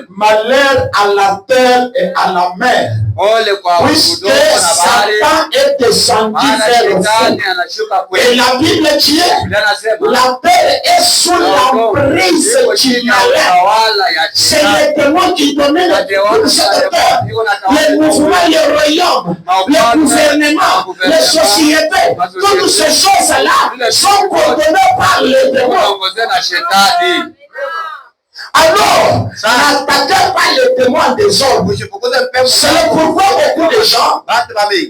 malheur à la terre et à la mer, puisque Satan est descendu vers le feu. Et la Bible dit, la terre est sous l'emprise qui n'allait. C'est les démons qui donnaient le cette terre, les mouvements, les royaumes, les gouvernements, les sociétés, toutes ces choses-là sont coordonnées par les démons. Alors, n'attaquez pas les témoins des hommes. C'est pourquoi beaucoup de gens,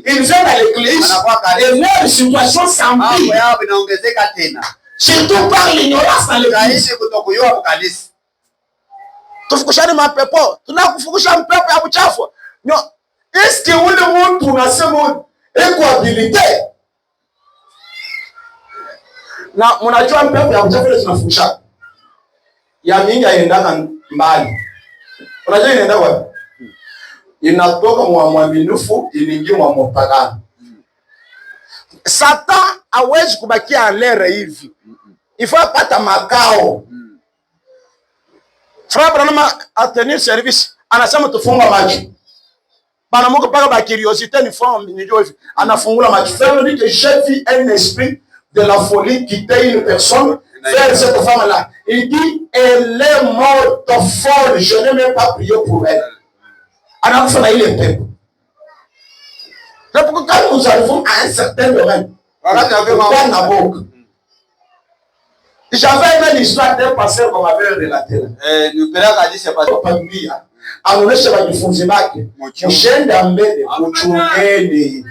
ils viennent à l'église et leur situation s'empire. Surtout par l'ignorance dans l'église. Tufukushani mapepo, tunakufukisha mpepo ya uchafu. Est-ce que ule mtu unasema eko habilite? Na mnajua mpepo ya uchafu ile tunafukisha. Ya mingi inaenda mbali. Unajua inaenda wapi? Inatoka mwa mwaminifu inaingia mwa mpagani. Satan hawezi kubakia alere hivi. Ifo apata makao. Frère Branham a tenu service, anasema tufunga macho. Bana Mungu paka ba curiosité ni forme ni hivi. Anafungula macho. Frère dit que j'ai vu un esprit de la folie quitter une personne vers cette femme-là. Il dit, elle est morte folle, je n'ai même pas prié pour elle. Anafuna ile pepo. C'est pourquoi quand nous arrivons à un certain domaine, j'avais une histoire d'un pasteur qu'on m'avait relaté. Anaonesha wajifunzi wake mshenda mbele uchungeni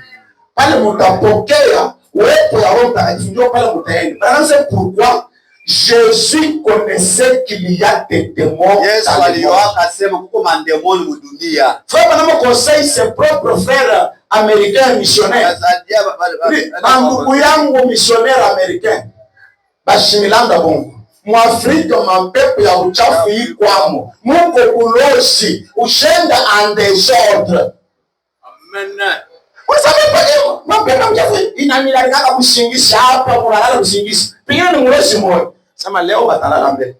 pale mtapokea uwepo ya Roho Mtakatifu, ndio pale mtaenda. Anasema pourquoi Jésus connaissait qu'il y a des démons. Yesu akasema kuko mandemoni mudunia. Frère Branham conseille ses propres frères américains missionnaires. Ndugu yangu missionnaire américain bashimilanda bongo Mwafrika mapepo ya uchafu ikwamo. Mungu kulosi ushenda en désordre. Amen. Wasamepa mapepo ya uchafu inamilalika kushingisi hapa kulala kushingisi. Pengine ni mlosi moyo. Sema leo batalala mbele.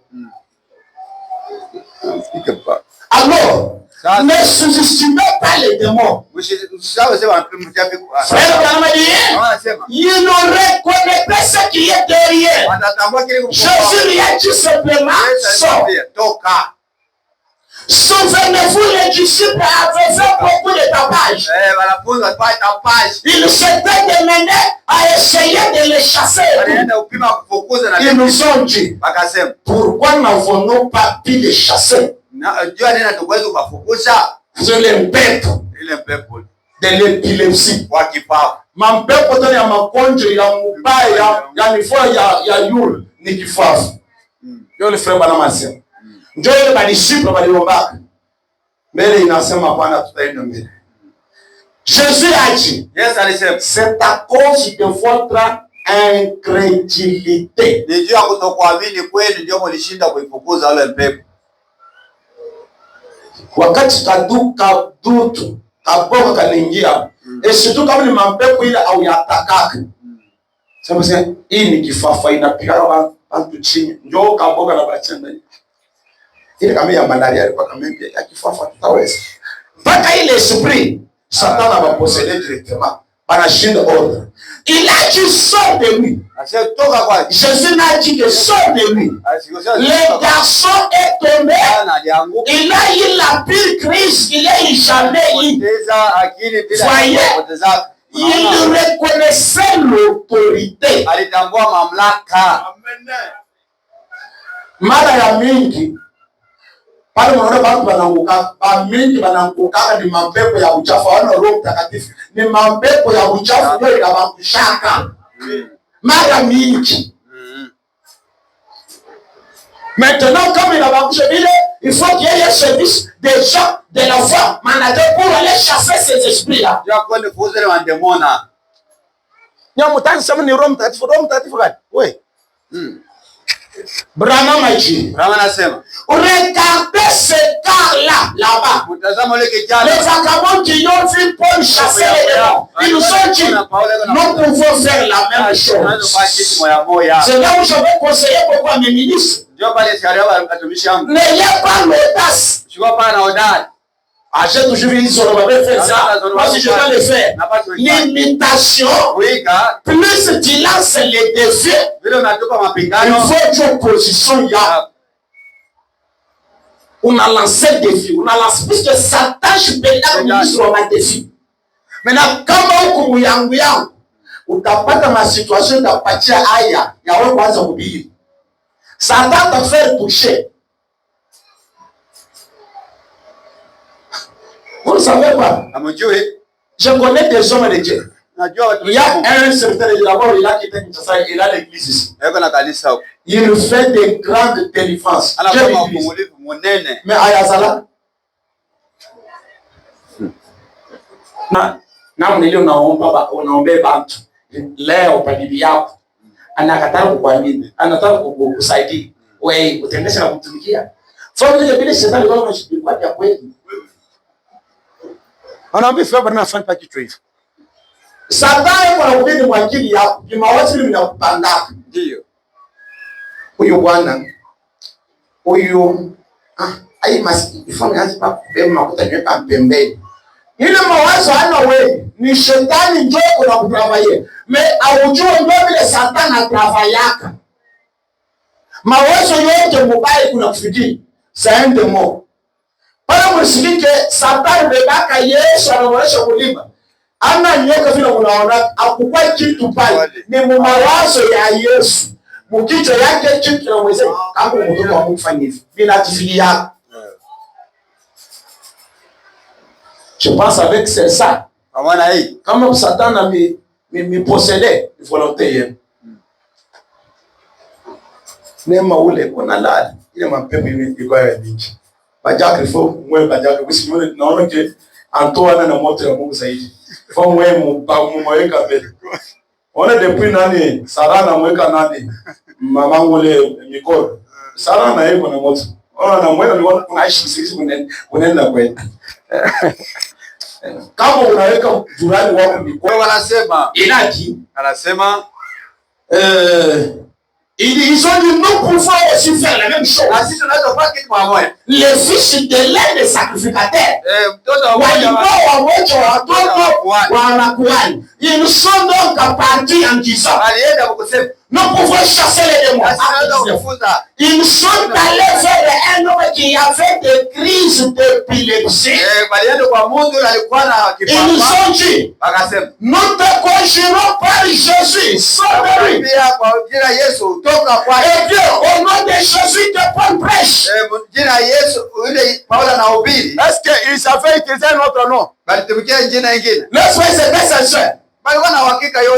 Alors, ne sous-estimez pas les démons. Frère Branham dit, il ne reconnaît pas ce qui est derrière. Jésus lui a dit simplement, sors. Souvenez-vous, les disciples avaient fait beaucoup de tapage. Ils s'étaient démenés à essayer de les chasser. Ils nous ont dit, pourquoi n'avons-nous pas pu les chasser? C'est l'impepo de l'épilepsie. Mampepo tani ya magonjwa ya mubaya ya mifua ya yule ni kifafu. Ndio le frère Branham anasema. Ndio ile badisiples baliombaka. Mbele inasema Bwana tutaenda mbele. Jésus a dit, Yesu alisema, c'est à cause de votre incrédulité. Ni juu ya kutokuamini kwenu ndio mlishinda kuifukuza wale pepo. Wakati kadutu kaboka kanaingia, surtout kama ni mapepo ile au yatakaka. Sasa hii ni kifafa inapiga watu chini. Njoo kaboka na bachanga. Ile kama ya malaria ilikuwa kama ya kifafa tutaweza. Mpaka ile esprit Satan va posséder directement. Banashinda ordre. Il a dit sors de lui. Jésus n'a dit que sors de lui. Le garçon est tombé. Il a eu la pire crise qu'il ait jamais eu. Voyez, il reconnaissait l'autorité. Mara ya mingi pale mnaona watu wanaanguka, mingi wanaanguka ni mapepo ya uchafu, wana Roho Mtakatifu. Ni mapepo ya uchafu ndio inawakushaka. Mara mingi. Maintenant, comme il a marché, il faut qu'il y ait un service des gens de la foi, manager pour aller chasser ces esprits-là. Oui. Branham a dit, regardez ce car-là, là-bas. Les vagabonds qui ont vu Paul chasser les démons, ils nous ont dit, nous pouvons faire la même chose. C'est là où je vais conseiller pourquoi mes ministres. N'ayez pas l'audace. Ah, j'ai toujours dit, on va faire ça. Moi, si je vais le faire, l'imitation, plus tu lances les défis, il faut une position. On a lancé le défi. On a lancé, puisque Satan, je peux là, ministre, on a défi. Maintenant, comment on a utapata ma situation d'apatia haya ya wewe kwanza kubii. Satan t'a fait toucher. savez pas? Amujui? Je connais des hommes de Dieu. Najua watu Il y a un certain d'abord, il a quitté Kinshasa, il a l'église ici. Yuko na kanisa huko. Il fait des grandes délivrances. Anafanya ufungulivu munene. Mais ayazala. Na mnilio unaombe bantu. Leo kwa bibi yako. Anakataa kukuamini. Anataka kukusaidia. Wewe utendesha na kumtumikia. Sasa vile shetani wao wanashiriki kwa kweli. Anaambia sio bwana afanye pa kitu hivi. Satani kwa ubini mwa akili yako, kimawazo ile vinakupanda. Ndio. Huyu bwana huyu ai masi ifanye kazi pa kubema kutanywe pa pembeni. Ile mawazo hana wewe, ni shetani ndio unakutravaya. Aujue ndio vile Satani atravayaka. Mawazo yote mubaya kuna kufikia. Saende mo. Pale msikike Satani bebaka Yesu anaonyesha kulima. Ana nyoka vile unaona akukwa kitu pale ni mawazo ya Yesu. Mkicho yake kitu na mweze kama mtoto wa Mungu fanya hivi. Vinajifikia. Je pense avec ça. Maana hii Kama Satani me posséder volonté yenu. Nema ule kuna lala ile mapepo ilikuwa ya mingi. Bajaka ifo mwe bajaka usione naona ke Antoine na moto ya Mungu zaidi. Ifo mwe mweka mbele. Ona depuis nani Sara na mweka nani mama ngule mikono. Sara na yeye na moto. Ona na mweka ni unaishi sisi unaenda kwenda. Kama unaweka jirani wako mikono wanasema inaki anasema ils ont dit nous pouvons aussi faire la même chose. Na sisi tunaweza kufanya kitu pamoja. Les fils de l'un des sacrificateurs. Mtoto wa wanakuhani. Ils sont donc partis en disant alienda kusema nous pouvons chasser les démons. Ils sont allés vers un homme qui avait des crises d'épilepsie. Ils ont dit nous te conjurons par Jésus, sauve-lui. Et Dieu, au nom de Jésus, te Paul prêche. Est-ce qu'il savait utiliser un autre nom? Laisse-moi se sincère.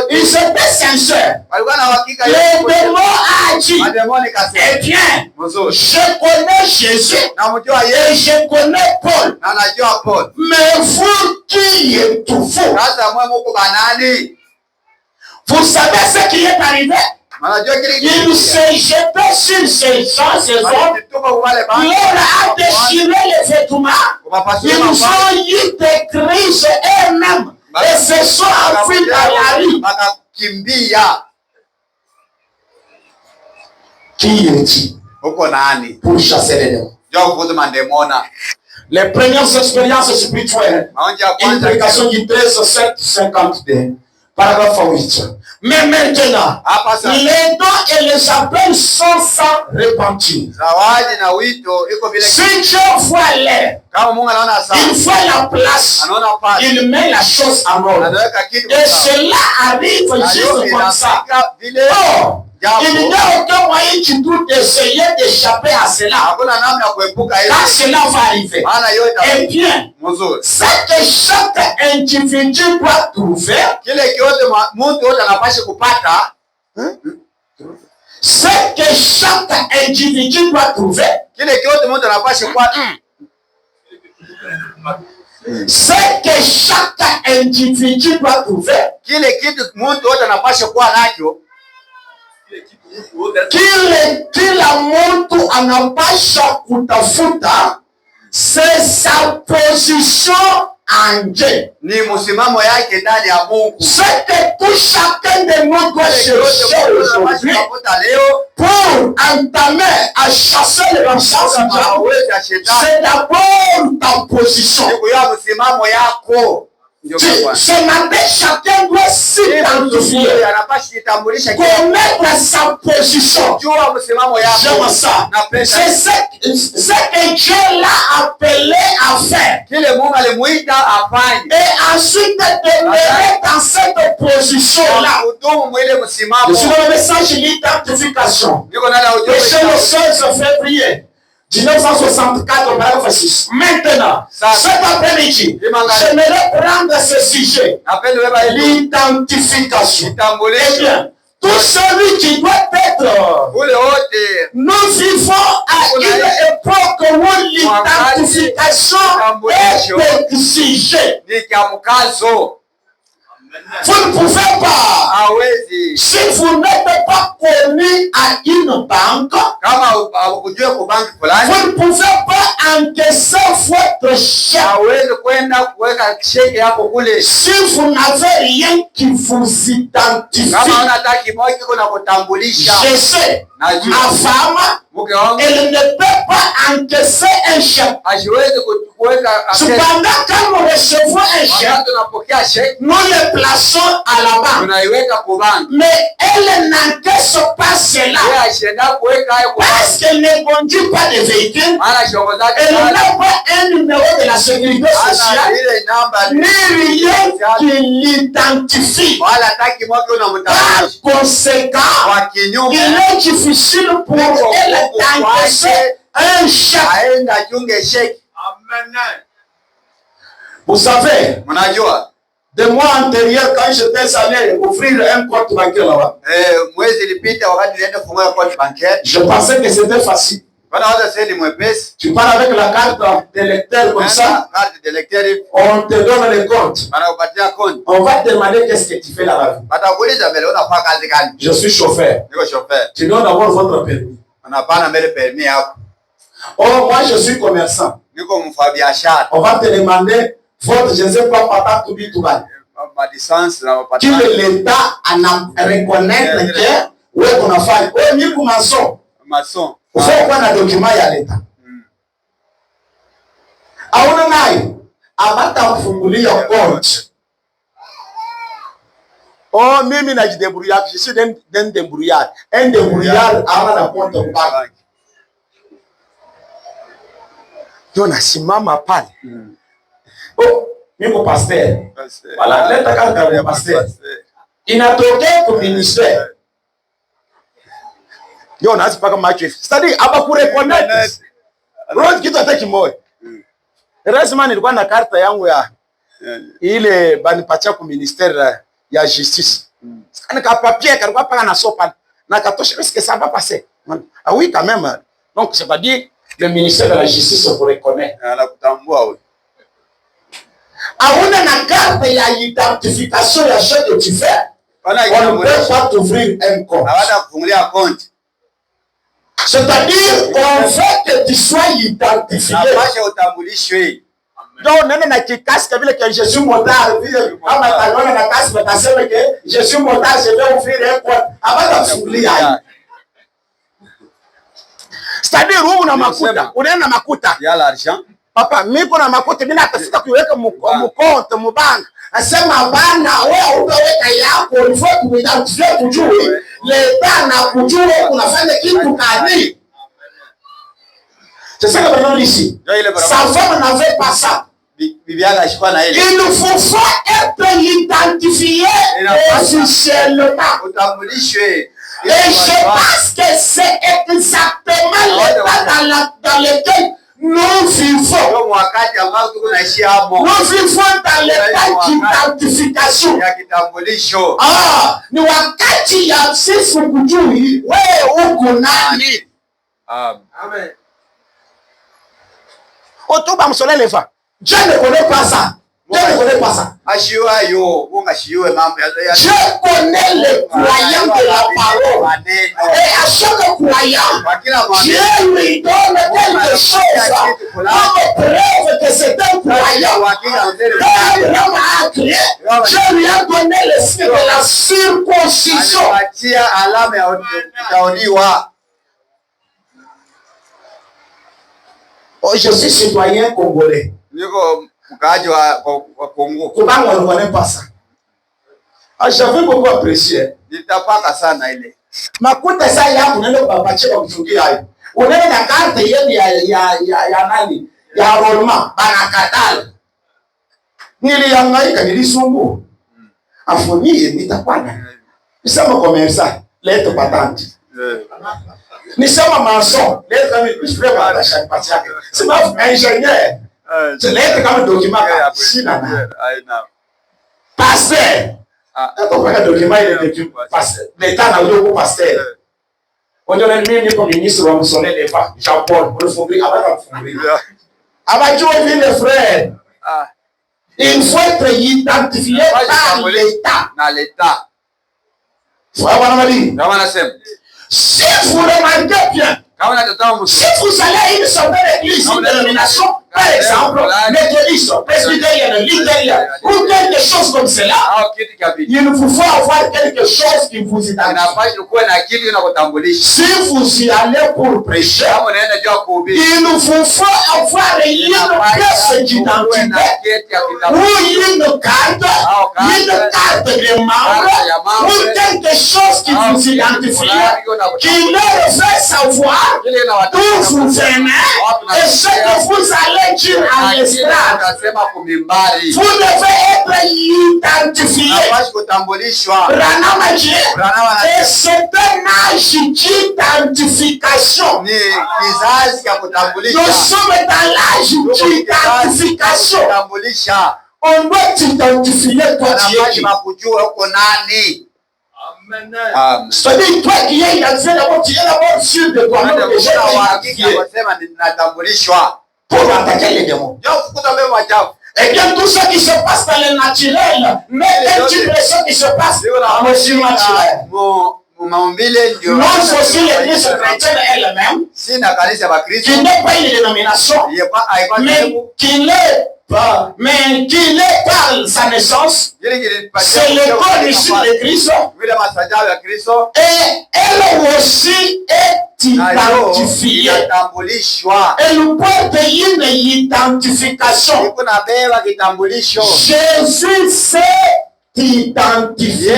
Ils étaient sincères. Les démons a dit, eh bien, je connais Jésus et je connais Paul. Mais vous qui êtes tout faux? Vous savez ce qui est arrivé? Il s'est jeté sur ces gens, ces hommes. L'homme a déchiré les vêtements. Ils ont eu des crises eux-mêmes. Et se sont enfuis dans la rue. Qui est-il pour chasser les démons? Les premières expériences spirituelles. Une prédication du 13-7-52. Paragraphe 8. Mais maintenant, les dons et les appels sont sans repentir. Si Dieu voit l'air, il voit la place, il met la chose en ordre. Et cela arrive juste comme ça. Oh, il n'y a aucun moyen du tout d'essayer d'échapper à cela. Quand cela va arriver, eh bien, ce que chaque individu doit trouver, ce que chaque individu doit trouver, ce que chaque individu doit trouver, kila mtu anapasha kutafuta c'est sa position en Dieu. Ni msimamo yake ndani ya Mungu. C'est que tout chacun de nous doit chercher aujourd'hui pour entamer à chasser les vengeances du diable. C'est d'abord ta position. Ce matin, chacun doit s'identifier, connaître sa position. J'aime ça. C'est ce que Dieu l'a appelé à faire. Et ensuite de demeurer dans cette position-là. C'est le message d'identification. C'est le 16 février. 1964, paragraphe 6. Maintenant, cet après-midi, j'aimerais prendre ce sujet, l'identification. Eh bien, tout celui qui doit être, nous vivons à une époque où l'identification est exigée. Vous ne pouvez pas, si vous n'êtes pas connu à une banque, vous ne pouvez pas encaisser votre chèque. Si vous n'avez rien qui vous identifie, je sais, ma femme, elle ne peut pas encaisser un chèque. Cependant, quand nous recevons un chèque, nous le plaçons à la banque. Mais elle n'encaisse pas cela parce qu'elle ne conduit pas de véhicule. Elle n'a pas un numéro de la sécurité sociale, ni rien qui l'identifie. Par conséquent, il est difficile pour elle d'encaisser un chèque. Vous savez, de mois antérieur, quand j'étais allé ouvrir un compte bancaire là-bas, je pensais que c'était facile. Tu pars avec la carte d'électeur comme ça, on te donne le compte. On va te demander qu'est-ce que tu fais là-bas. Je suis chauffeur. Tu dois avoir votre permis. Oh, moi je suis commerçant. On va te demander votre, je ne sais pas, papa to be to buy. Tu veux l'État à reconnaître que oui, on a fait. Oh, ni pour maçon. Il faut qu'on a document à l'État. Auna nayo, abata kufungulia compte. Oh, mimi najidebrouillard, je suis d'un débrouillard. Un débrouillard ana compte au banque. Ndio nasimama pale. Oh, niko pasteur. Voilà, leta kaka ya pasteur. Inatokea kwa ministère. Ndio naanza paka macho. C'est-à-dire aba kureconnect. Road kitu hata kimoja. Rasmi nilikuwa na karta yangu ya ile banipatia kwa ministère ya justice. Nika papier kalikuwa paka na sopa na katosha parce que ça va passer. Ah oui quand même. Donc c'est pas dire le ministère de la justice vous reconnaît. Anakutambua wewe. Auna na carte ya identification ya chef de tu fais. On ne peut pas t'ouvrir un compte. Awada kufungulia compte. C'est-à-dire qu'on veut que tu sois identifié. Apasha utambulishwe. Donc nene na kikasika vile que je suis motard vile ama taliona na kasi batasema que je suis motard je vais ouvrir un compte. Abata kufungulia. C'est-à-dire wewe una makuta, unaenda makuta. Ya l'argent. Papa, miko na makuta mimi natafika kuweka mkonto mubank. Asema bana wewe utaweka yako ulifo kuidentify kujue. Leta na kujue unafanya kitu gani. C'est ça que nous ici. Sa femme n'avait pas ça. Il nous faut être identifié officiellement. Et je pense que c'est exactement l'état dans lequel nous vivons. Nous vivons dans l'état d'identification. Ah, ni wakati ya sisi kujui wewe uko nani. Amen. Otoba msolele fa. Je ne connais pas ça. Je ne connais pas ça. Je connais les croyants de la parole. Et à chaque croyant, Dieu lui donne quelque chose comme preuve que c'est un croyant. Quand l'homme a crié, Dieu lui a donné le signe de la circoncision. Oh, je suis citoyen congolais. Comment on ne connaît pas ça? Ah, j'avais beaucoup apprécié. Makuta saa yangu nenda kupapatia kwa kufungia hayo. Unaenda na karte yenu ya nani? Ya Roma banakatala. Nilihangaika nilisumbu. Afonie nitakwana. Nisema komersa, leta patante. Ni sema maçon, lettre kama illustré par chaque partie. C'est pas ingénieur. C'est lettre kama document sina na. Pasteur. Quand on document il est écrit pasteur. L'état na uyo pasteur. On dit mimi niko ministre wa msonné des femmes, Jean-Paul, pour le fondrer avant de fondrer. Abadjo vient les frères. Il faut être identifié par l'État. Dans l'État. Si vous remarquez bien, si vous allez à une certaine église, une dénomination, par exemple, méthodiste, presbytérienne, luthérienne, ou quelque chose comme cela, il vous faut avoir quelque chose qui vous identifie. Si vous y allez pour prêcher, il vous faut avoir une pièce d'identité, ou une carte de membre, ou quelque chose qui vous identifie, qui leur fait savoir d'où vous venez et ce que vous allez dire à l'estrade. Vous devez être identifié. Branham a dit, et c'est un âge d'identification. Nous sommes dans l'âge d'identification. On doit t'identifier, toi tu es qui. C'est-à-dire, toi qui es identifié d'abord, tu es d'abord sûr de toi-même que j'ai identifié pour attaquer les démons. Et bien, tout ce qui se passe dans le naturel, mais un petit peu ce qui se passe dans le surnaturel. Non, aussi l'église chrétienne elle-même, qui n'est pas une dénomination, mais qui n'est par sa naissance, c'est le corps issu de Christ, et elle aussi est identifiée. Elle porte une identification. Jésus s'est identifié.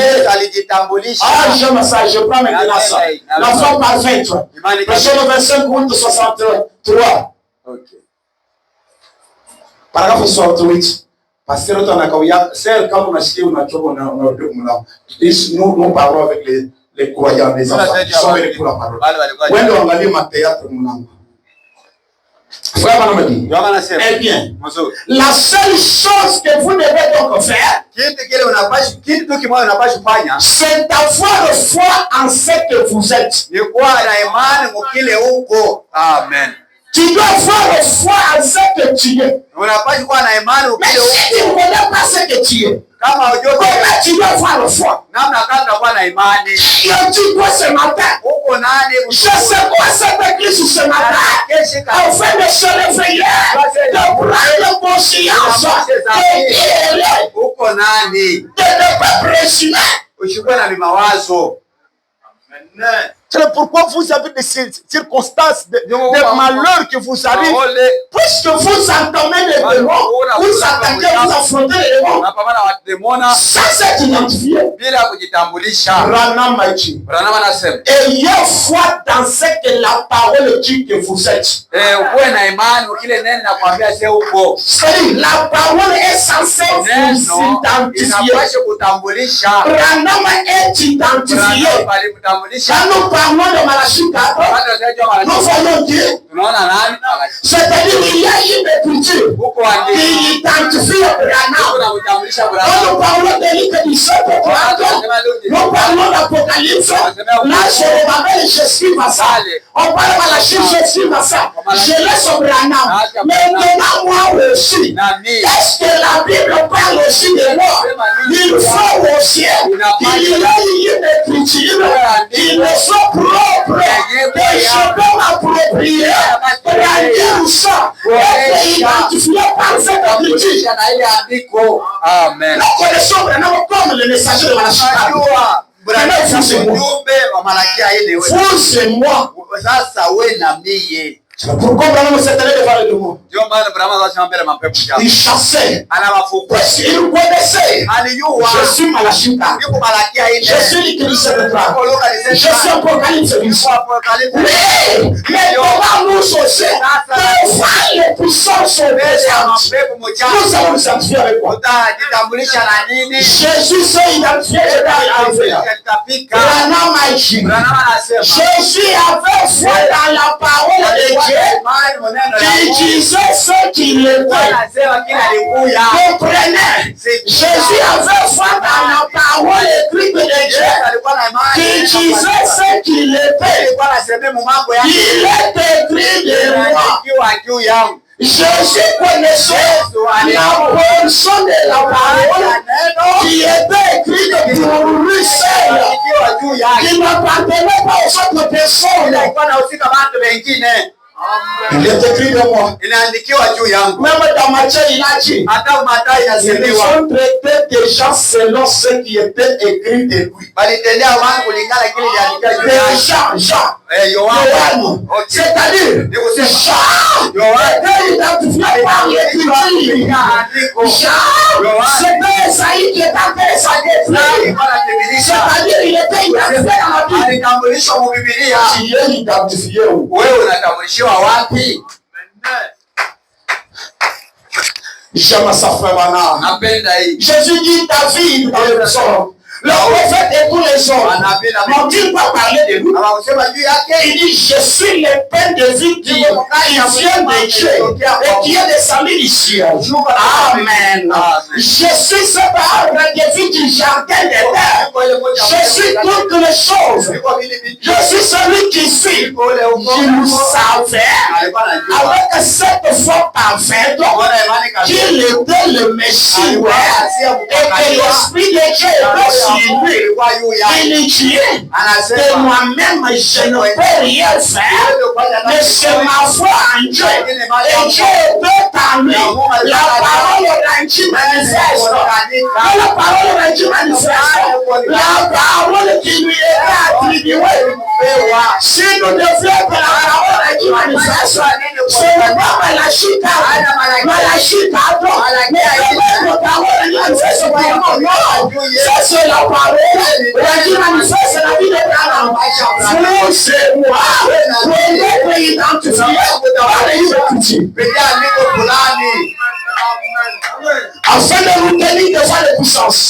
Ah, j'aime ça, je prends maintenant ça. La femme parfaite. Verset 25, 63. Paragraphe 68. Parce que nous parlons avec les croyants, les enfants qui sont venus pour la parole. Eh bien, la seule chose que vous devez donc faire, c'est d'avoir foi en ce que vous êtes. Amen. Tu dois avoir foi en ce que tu es. Mais si tu ne connais pas ce que tu es, comment tu dois avoir foi? Je dis quoi ce matin? Je sais quoi cette église ce matin? Afin de se réveiller, de prendre conscience de qui elle est, de ne pas présumer. C'est pourquoi vous avez des circonstances, des malheurs qui vous arrivent. Puisque vous entamez les démons, vous attaquez, vous affrontez les démons, sans être identifié. Branham a dit, ayez foi dans ce que la parole dit que vous êtes. C'est-à-dire, la parole est censée vous identifier. Branham est identifié. Quand nous parlons de Malachie 4, nous voyons Dieu. C'est-à-dire qu'il y a une écriture qui identifie Branham. Quand nous parlons de l'Écriture du 7 nous parlons d'Apocalypse. Là, je m'appelle, je suis à ça. On parle de Malachie, je suis à ça. Je laisse Branham. Mais maintenant, moi aussi, est-ce que la Bible parle aussi de moi? Il faut aussi qu'il y ait une écriture qui me soit propre, que je peux m'approprier pour dire ça, être identifié par cette écriture. Amen. Nous connaissons vraiment comme le messager de Malachie. Vous et moi. C'est pourquoi Branham s'est allé devant le démon. Il chassait. Parce qu'il connaissait. Je suis Malachita. Je suis l'Église de Christ. Je suis Apocalypse. Oui, mais comment nous aussi, devant les puissances sont présentes, nous allons nous identifier avec quoi? Jésus s'est identifié avec Jésus avait foi dans la parole de Dieu qui disait ce qu'il était. Comprenez? Jésus avait foi dans la parole écrite de Dieu qui disait ce qu'il était. Il est écrit de moi. Jésus connaissait la portion de la parole qui était écrite pour lui seul, qui n'appartenait pas aux autres personnes. Il est écrit de moi. Même dans Matthieu, il a dit, ils ont traité des gens selon ce qui était écrit de lui. Jean, c'est-à-dire, Jean était identifié par l'écriture. Jean, c'était Esaïe qui était intéressant d'écrire. C'est-à-dire, il était identifié dans la Bible. Tu es identifié où? J'aime sa frère. Jésus dit David dans le psaume. Le prophète et tous les hommes n'ont-ils pas parlé de nous? Il dit, je suis le pain de vie qui vient de Dieu et qui est descendu du ciel. Amen. Je suis cet arbre de vie du jardin de terre. Je suis toutes les choses. Je suis celui qui suit. Vous savez, avec cette foi parfaite, qu'il était le Messie et que l'Esprit de Dieu est il dit, de moi-même je ne peux rien faire, mais c'est ma foi en Dieu. Et Dieu peut en lui. La parole rendue manifeste. La parole rendue manifeste. La parole qui lui est attribuée. Si nous devions que la parole rendue manifeste, ce n'est pas Malachita. Malachita, mais la parole rendue manifeste pour nous. Ça c'est la parole. Qui manifeste la vie de Abraham. Vous, c'est moi. Vous êtes identifié par les écritures. Afin de nous tenir devant les puissances.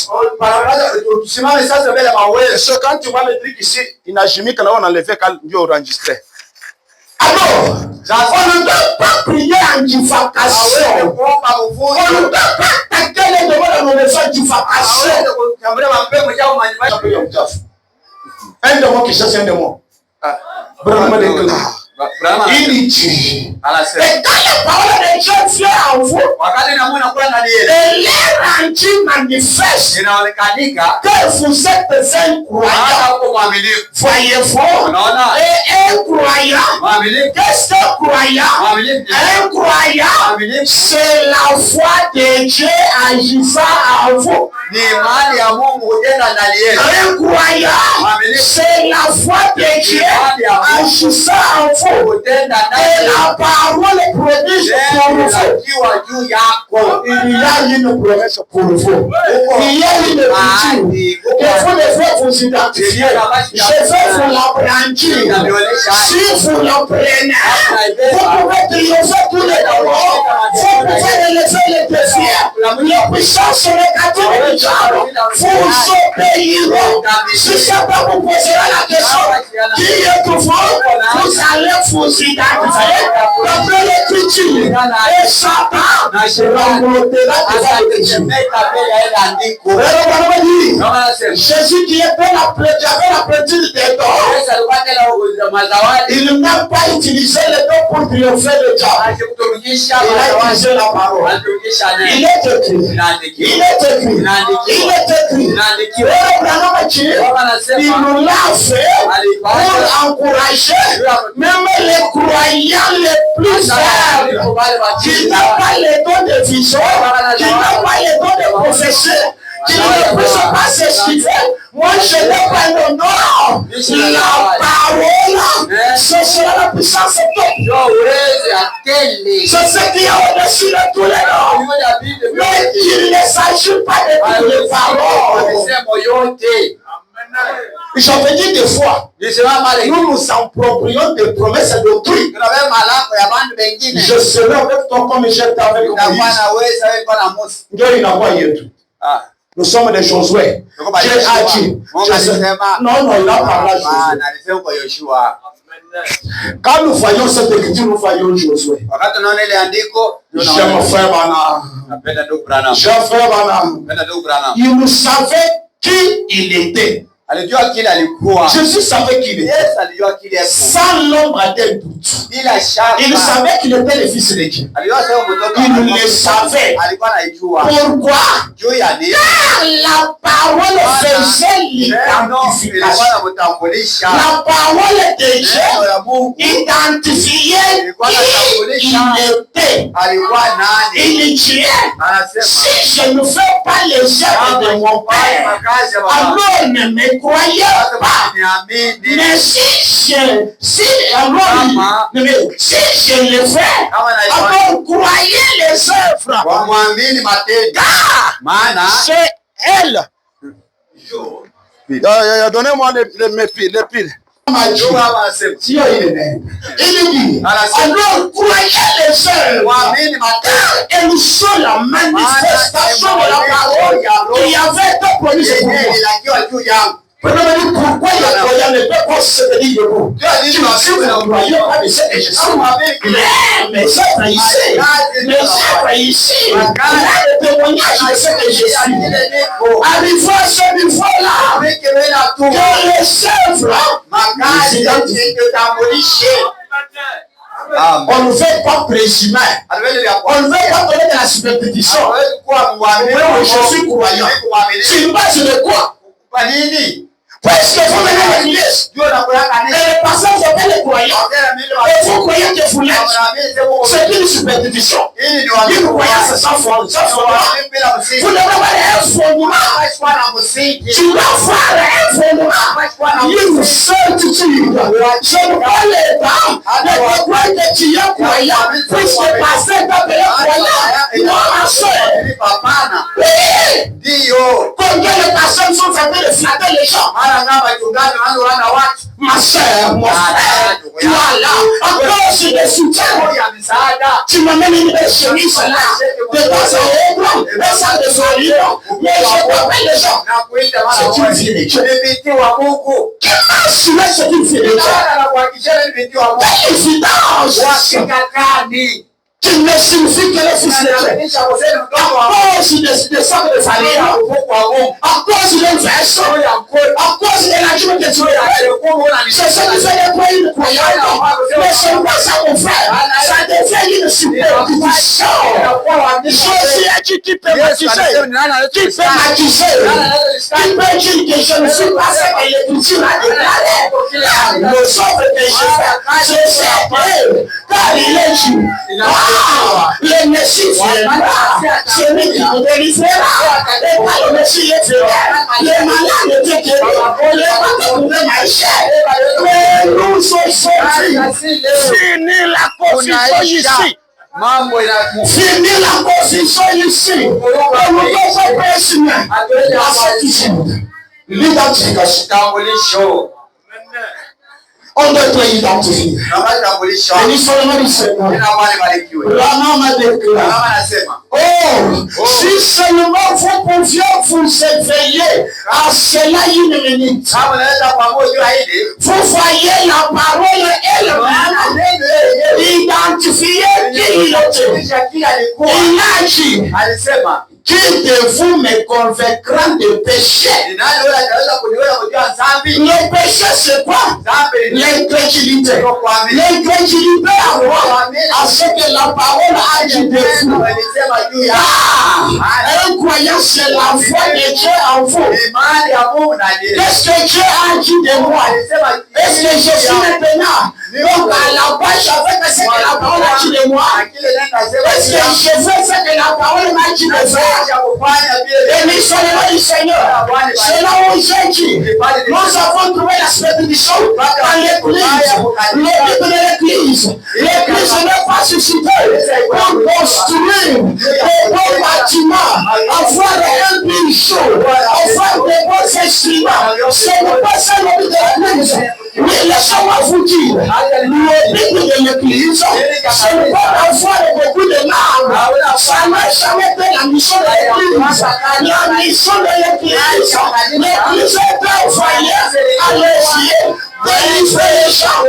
C'est quand tu vois le truc ici, il n'a jamais qu'on a enlevé quand Dieu a enregistré. Alors, on ne doit pas prier en diffamation. On ne doit pas attaquer les devoirs de nos messages diffamation. Un démon qui cherche un démon. Il dit, et quand la parole de Dieu vient en vous, elle est rendue manifeste que vous êtes un croyant. Voyez-vous, et un croyant, qu'est-ce qu'un croyant? Un croyant, c'est la foi de Dieu agissant en vous. Un croyant, c'est la foi de Dieu agissant en vous. Et la parole produit pour vous. Il y a une promesse pour vous. Il y a une écriture que vous devez vous identifier. Je vais vous l'apprendre. Si vous l'apprenez, vous pouvez triompher tous les démons. Vous pouvez relever les défis. Les puissances négatives du diable vous obéiront. Si c'est pas vous posera la question, qui est vous? Vous allez vous identifier d'après l'écriture. Et Satan l'emportera devant l'écriture. Jésus qui avait la plénitude des dons, il n'a pas utilisé les dons pour triompher le diable. Il a utilisé la parole. Il est écrit. Il est écrit. Il est écrit. Il nous l'a fait pour encourager même les croyants les plus faibles, qui n'ont pas les dons de vision, qui n'ont pas les dons de prophétie, qui ne peuvent pas s'esquiver. Moi, je n'ai pas le nom. La parole, ce sera la puissance de Dieu. tele. C'est ce qui est au-dessus de tous les noms. Mais il ne s'agit pas de toutes les paroles. Je veux dire des fois, nous nous approprions des promesses d'autrui. Je serai avec toi comme j'étais avec Moïse. Dieu n'a pas eu tout. Nous sommes des Josué. Dieu a dit. Non, il a parlé à Josué. Quand nous voyons cette écriture, nous voyons Josué. J'aime frère Branham. J'aime frère Branham. Il nous savait qui il était. Jésus savait qui il était. Sans l'ombre d'un doute. Il savait qu'il était le fils de Dieu. Il le savait. Pourquoi? Car la parole faisait l'identification. La parole de Dieu identifiait qui il était. Il disait, si je ne fais pas les œuvres de mon Père, alors ne me croyez pas. Mais si je le fais, alors croyez les œuvres. Car c'est elle. Donnez-moi les piles. Il dit, alors croyez les œuvres, car elles sont la manifestation de la parole qui avait été promise pour moi. Pourquoi il ne peut pas se tenir debout? Si vous ne croyez pas de ce que je suis, mais œuvres ici, là le témoignage de ce que je suis. Arrivons à ce niveau-là, que les œuvres on ne veut pas présumer. On ne veut pas donner de la superstition. Je suis croyant. Sur base de quoi? Parce que vous venez à l'église, et les pasteurs s'appellent les croyants, et vous croyez que vous l'êtes. C'est une superstition. Une croyance sans fondement. Vous devez avoir un fondement. Tu dois avoir un fondement. Une certitude. Je ne vois les dames, mais je crois que tu es croyant. Puisque le pasteur t'appelle croyant, non, ma soeur. Oui. Combien de personnes sont en train de flatter les gens? Ma soeur, mon frère, tu as là, encore sur des soutiens. Tu m'amènes une belle chemise là, de temps en temps, et ça de solide. Mais je t'appelle les gens. C'est une fille de Dieu. Qui m'a soumis, c'est une fille de Dieu. Quelle évidence! Qui ne signifie que le fils de Dieu. À cause des sacs de famille, à cause d'un verset, à cause de la joie de Dieu. C'est ce qui fait des croyants une croyante. Mais ce n'est pas ça, mon frère. Ça devient une superstition. Jésus a dit qui peut m'accuser. Qui peut m'accuser. Qui peut dire que je ne suis pas ce que l'Écriture a déclaré. Le sort que je fais, je sais car il est Dieu. Le Messie viendra, celui qui vous délivrera, et pas le Messie est fidèle, les malades étaient guéris, les malades pouvaient marcher, mais nous sommes sortis, finir la confusion ici. Finir la confusion ici, on ne peut pas présumer la certitude, l'identification. On doit être identifié. Et nous sommes du Seigneur. L'homme a déclaré. Oh, si seulement vous pouviez vous éveiller à cela une minute. Vous voyez la parole elle-même identifier qui il était. Il a dit. Qui de vous me convaincra de péché? Le péché c'est quoi? L'incrédulité. L'incrédulité à quoi? À ce que la parole a dit de vous. Un croyant c'est la foi de Dieu en vous. Qu'est-ce que Dieu a dit de moi? Est-ce que je suis maintenant? Donc à la base je fais ce que la parole a dit de moi. Est-ce que je fais ce que la parole m'a dit de faire? Et nous sommes du Seigneur. C'est là où j'ai dit. Nous avons trouvé la superstition dans l'église. Le but de l'église. L'église l'Église n'est pas suscitée pour construire des beaux bâtiments, avoir un bijou, avoir des beaux instruments. Ce n'est pas ça le but de l'Église. Oui, laissez-moi vous dire, le but de l'Église, ce n'est pas d'avoir beaucoup de larmes. Ça n'a jamais été la mission de l'Église. La mission de l'Église, l'Église est envoyée à l'Église, délivrer les gens,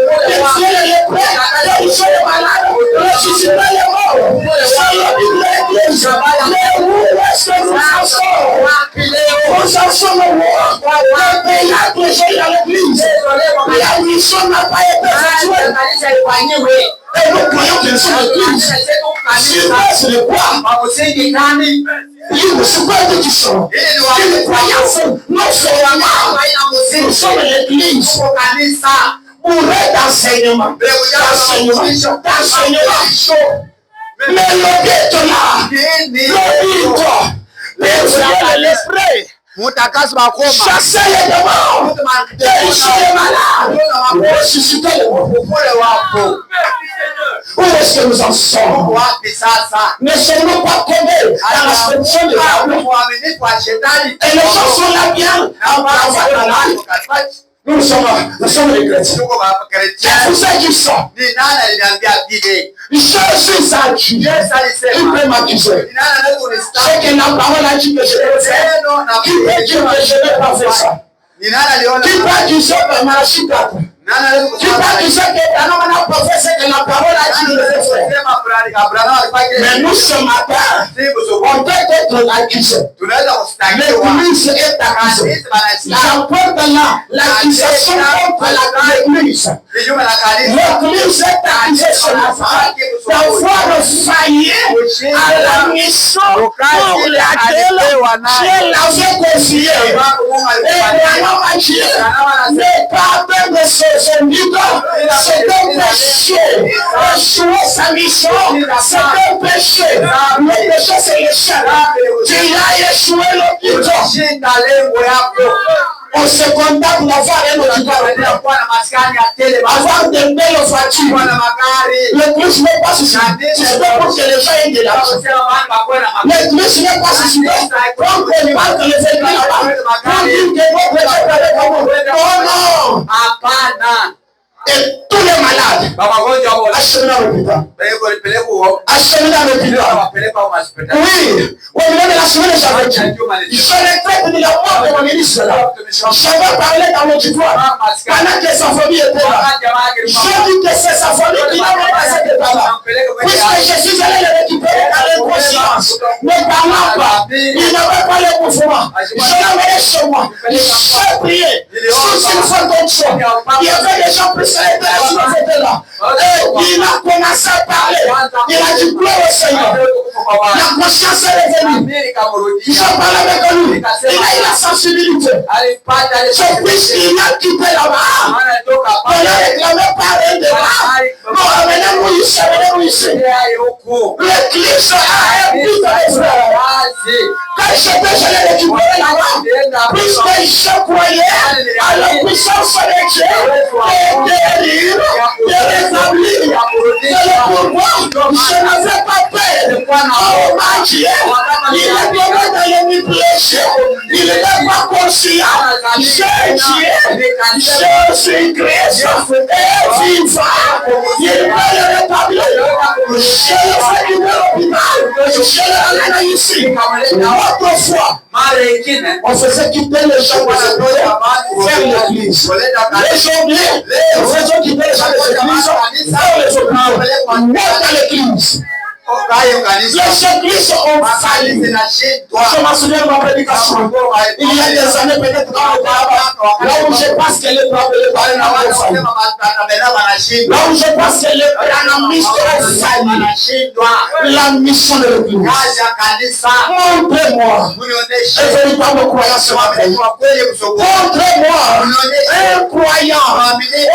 délivrer les prêts, délivrer les malades, ressusciter les morts. C'est le but de l'Église. Mais où est-ce que nous en sommes? Nous en sommes au roi. Le pays a prêché dans l'Église. La mission n'a pas été effectuée. Et nous croyons que c'est l'Église. C'est le quoi? Il ne sait pas de qui sont. Il ne croyant fou. Non seulement nous sommes l'Église pour d'enseignement. Mais le but là, le but, l'esprit. Chasser les démons, guérir les malades, ressusciter les morts. Où est-ce que nous en sommes? Ne sommes-nous pas tombés dans la séduction de la et les gens sont là bien. Nous sommes les chrétiens. C'est pour ça qu'ils sont. Je suis à Dieu. Il peut m'accuser. C'est que la parole a dit que je l'ai fait. Qui peut dire que je n'ai pas fait ça? Qui peut accuser que Malachie tape? Qui peut accuser que Branham n'a pas fait ce que la parole a dit que je l'ai fait? Mais nous, ce matin, on peut être accusé. L'Église est accusée. J'apporte là l'accusation contre l'Église. L'Église est accusée ce matin d'avoir failli à la mission pour laquelle Dieu l'avait confiée. Et Branham a dit, ne pas de ses ennemis, c'est un péché. Échouer sa mission, c'est un péché. Le péché, c'est l'échec. Tu as échoué le but. On se condamne d'avoir un occupant, avoir de belles voitures. L'église n'est pas suscitée pour que les gens aient de l'argent. L'église n'est pas suscitée pour qu'on parle que les églises là-bas. Pour dire que votre péché est avec vous. Oh non! Et tous les malades, acheminés à l'hôpital. Acheminés à l'hôpital. Oui, au milieu de la semaine, j'avais dit, je les traite de la mort de mon ministre là. J'avais parlé dans l'auditoire pendant que sa famille était là. J'ai dit que c'est sa famille qui n'a pas cet état-là. Puisque je suis allé le récupérer dans l'inconscience. Ne parlant pas, il n'avait pas le mouvement. Je l'amenais chez moi. J'ai prié. Sous une fois comme ça, il y avait des gens plus là. Et il a commencé à parler. Il a dit gloire au Seigneur. La conscience est revenue. J'ai parlé avec lui. Il a eu la sensibilité. C'est puisqu'il a quitté là-bas. On a réclamé par un de là. Bon, amenez-nous ici, amenez-nous ici. L'église a un but de frère. Quand j'étais, je l'ai récupéré là-bas. Puisque je croyais à la puissance de Dieu. Et guérir, de rétablir. C'est pourquoi je n'avais pas peur. Oh ma Dieu, il est tombé dans les péchés. Il n'est pas conscient. C'est Dieu. Je suis Christ. Et vivant. Il peut le rétablir. Je le fais du l'hôpital. Je le ramène ici. Autrefois, on faisait quitter les gens vers l'église. Aujourd'hui, on faisait quitter les gens de l'église vers les hôpitaux. Dans l'église. Les églises ont failli. Je m'en souviens de ma prédication. Il y a des années, peut-être dans le tabac, là où je pense que les parents ont failli. Là où je pense que les branamistes ont failli. La mission de l'église. Montrez-moi un véritable croyant ce matin. Montrez-moi un croyant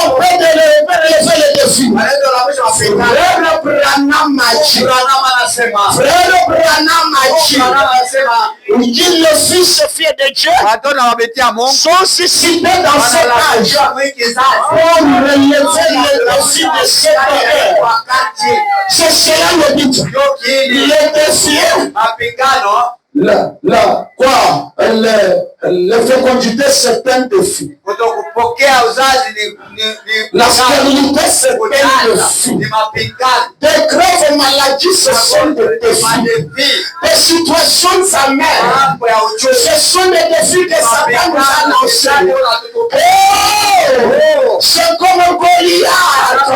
auprès de relever les défis. Frère Branham a dit. Frère Branham a dit qu'il le fils fier de Dieu sont suscités dans cet âge pour relever les défis de cette heure. C'est cela le but. Le défi. La fécondité, c'est un défi. La stérilité, c'est un défi. Des graves maladies, ce sont des défis. Des situations amères, ce sont des défis que Satan nous a lancés. Oh, c'est comme Goliath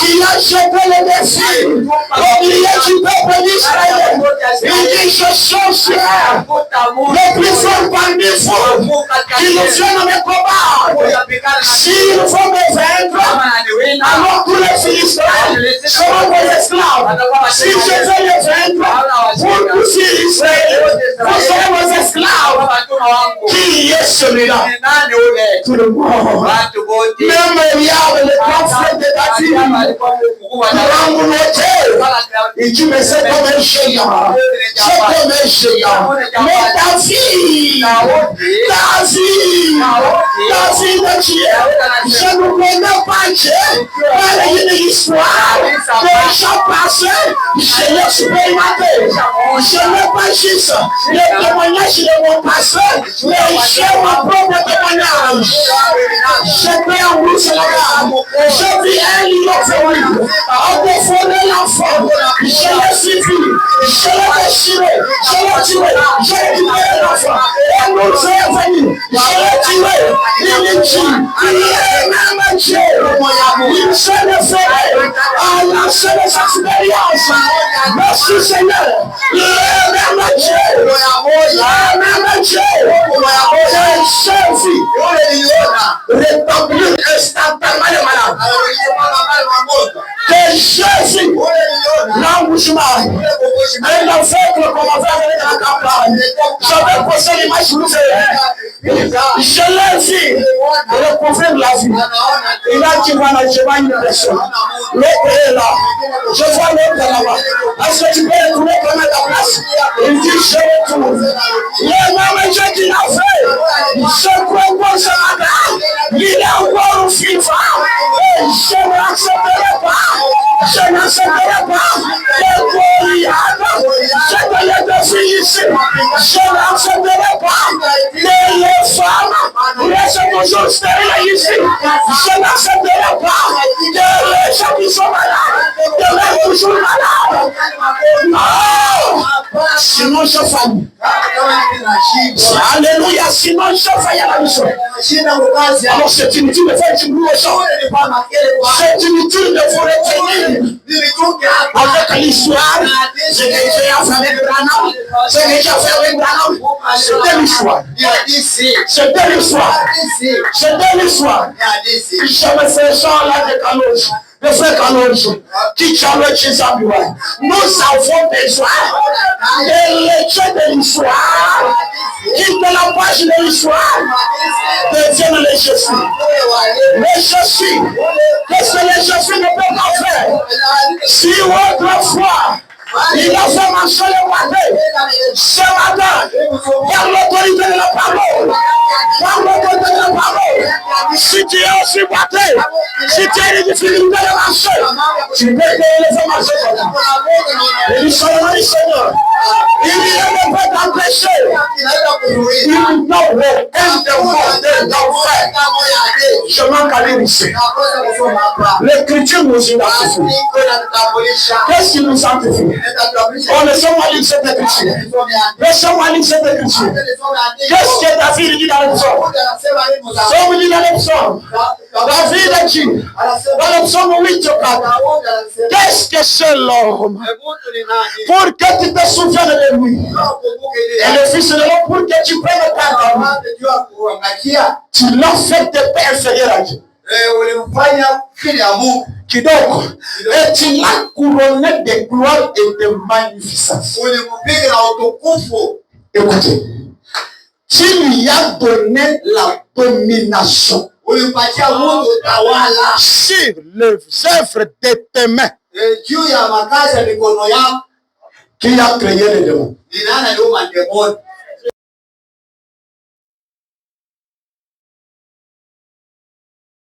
qui a jeté le défi au milieu du peuple d'Israël. Il dit, je cherche le plus fort parmi vous qui nous viennent me combattre. S'ils vont me vaincre, alors tous les Philistins seront vos esclaves. Si je vais les vaincre, vous tous Israël, vous serez vos esclaves. Qui est celui-là? Tout le monde. Même Eliab, le grand frère de David, et tu me sais comme un géant. C'est comme un géant. Mais David, Dieu, je ne connais pas Dieu. Par une histoire de gens passés, je l'ai expérimenté. Je n'ai pas juste le témoignage de mon passé, mais j'ai mon propre témoignage. J'étais en rouge là-bas. J'ai vu un lion féminin. On défendait l'enfant. Je l'ai suivi. Je l'ai déchiré. Je l'ai tué. J'ai libéré l'enfant. Et nous est venu. Je l'ai tué. Il est tué. Il est même Dieu. Il se le ferait à lancer les expériences. Merci Seigneur. Il est même Dieu. Il est même Dieu. J'ai servi. Rétablir instantanément les malades. Que Jésus, l'embouchement, un aveugle qu'on avait amené dans la campagne, j'avais posé l'image rouge. Je l'ai vu recouvrir la vie. Il a dit, voilà, je vois une personne. L'autre est là. Je vois l'autre là-bas. Est-ce que tu peux retourner comme à ta place? Il dit, je retourne. Le même Dieu qui l'a fait, je crois qu'on se matin, il est encore vivant. Et je n'accepterai pas. Je n'accepterai pas que Goliath, je te l'ai défini ici. Je n'accepterai pas que les femmes restent toujours stériles ici. Je n'accepterai pas que les gens qui sont malades demeurent toujours malades. Non! Sinon je faillis. Alléluia, sinon je faillis à la mission. Alors c'est inutile de faire du bruit aux gens. C'est inutile de vous retenir avec l'histoire. Ce que j'ai fait avec Branham, ce que j'ai fait avec Branham, c'était l'histoire. C'était l'histoire. C'était l'histoire. Je me fais ça là de Kaloche. Le frère Kaloche, qui challenge Chisabiwa. Nous avons besoin de l'étude de l'histoire. Qui de la page de l'histoire deviennent les Jésus. Les Jésus, qu'est-ce que les Jésus ne peuvent pas faire? Si autrefois, il a fait marcher le matin, ce matin, par l'autorité de la parole, par l'autorité de la parole, si tu es aussi battu, si tu as des difficultés de marcher, tu peux les faire marcher comme ça. Et il sera Seigneur, il ne peut pas t'empêcher. Il n'a aucun demande d'enfer. Je manque à l'unité. L'écriture nous identifie. Qu'est-ce qui nous identifie? On ne sait pas lire cette écriture. Laissez-moi lire cette écriture. Qu'est-ce que David dit dans le psaume? Somme dit dans le psaume. David dit dans le psaume 8 au 4. Qu'est-ce que c'est l'homme? Pour que tu te souviennes de lui. Et le fils de l'homme pour que tu prennes ta tu l'as fait de paix inférieur à Dieu. Kidogo. Et tu l'as couronné de gloire et de magnificence. Écoutez, tu lui as donné la domination sur les œuvres de tes mains. Qui a créé les démons?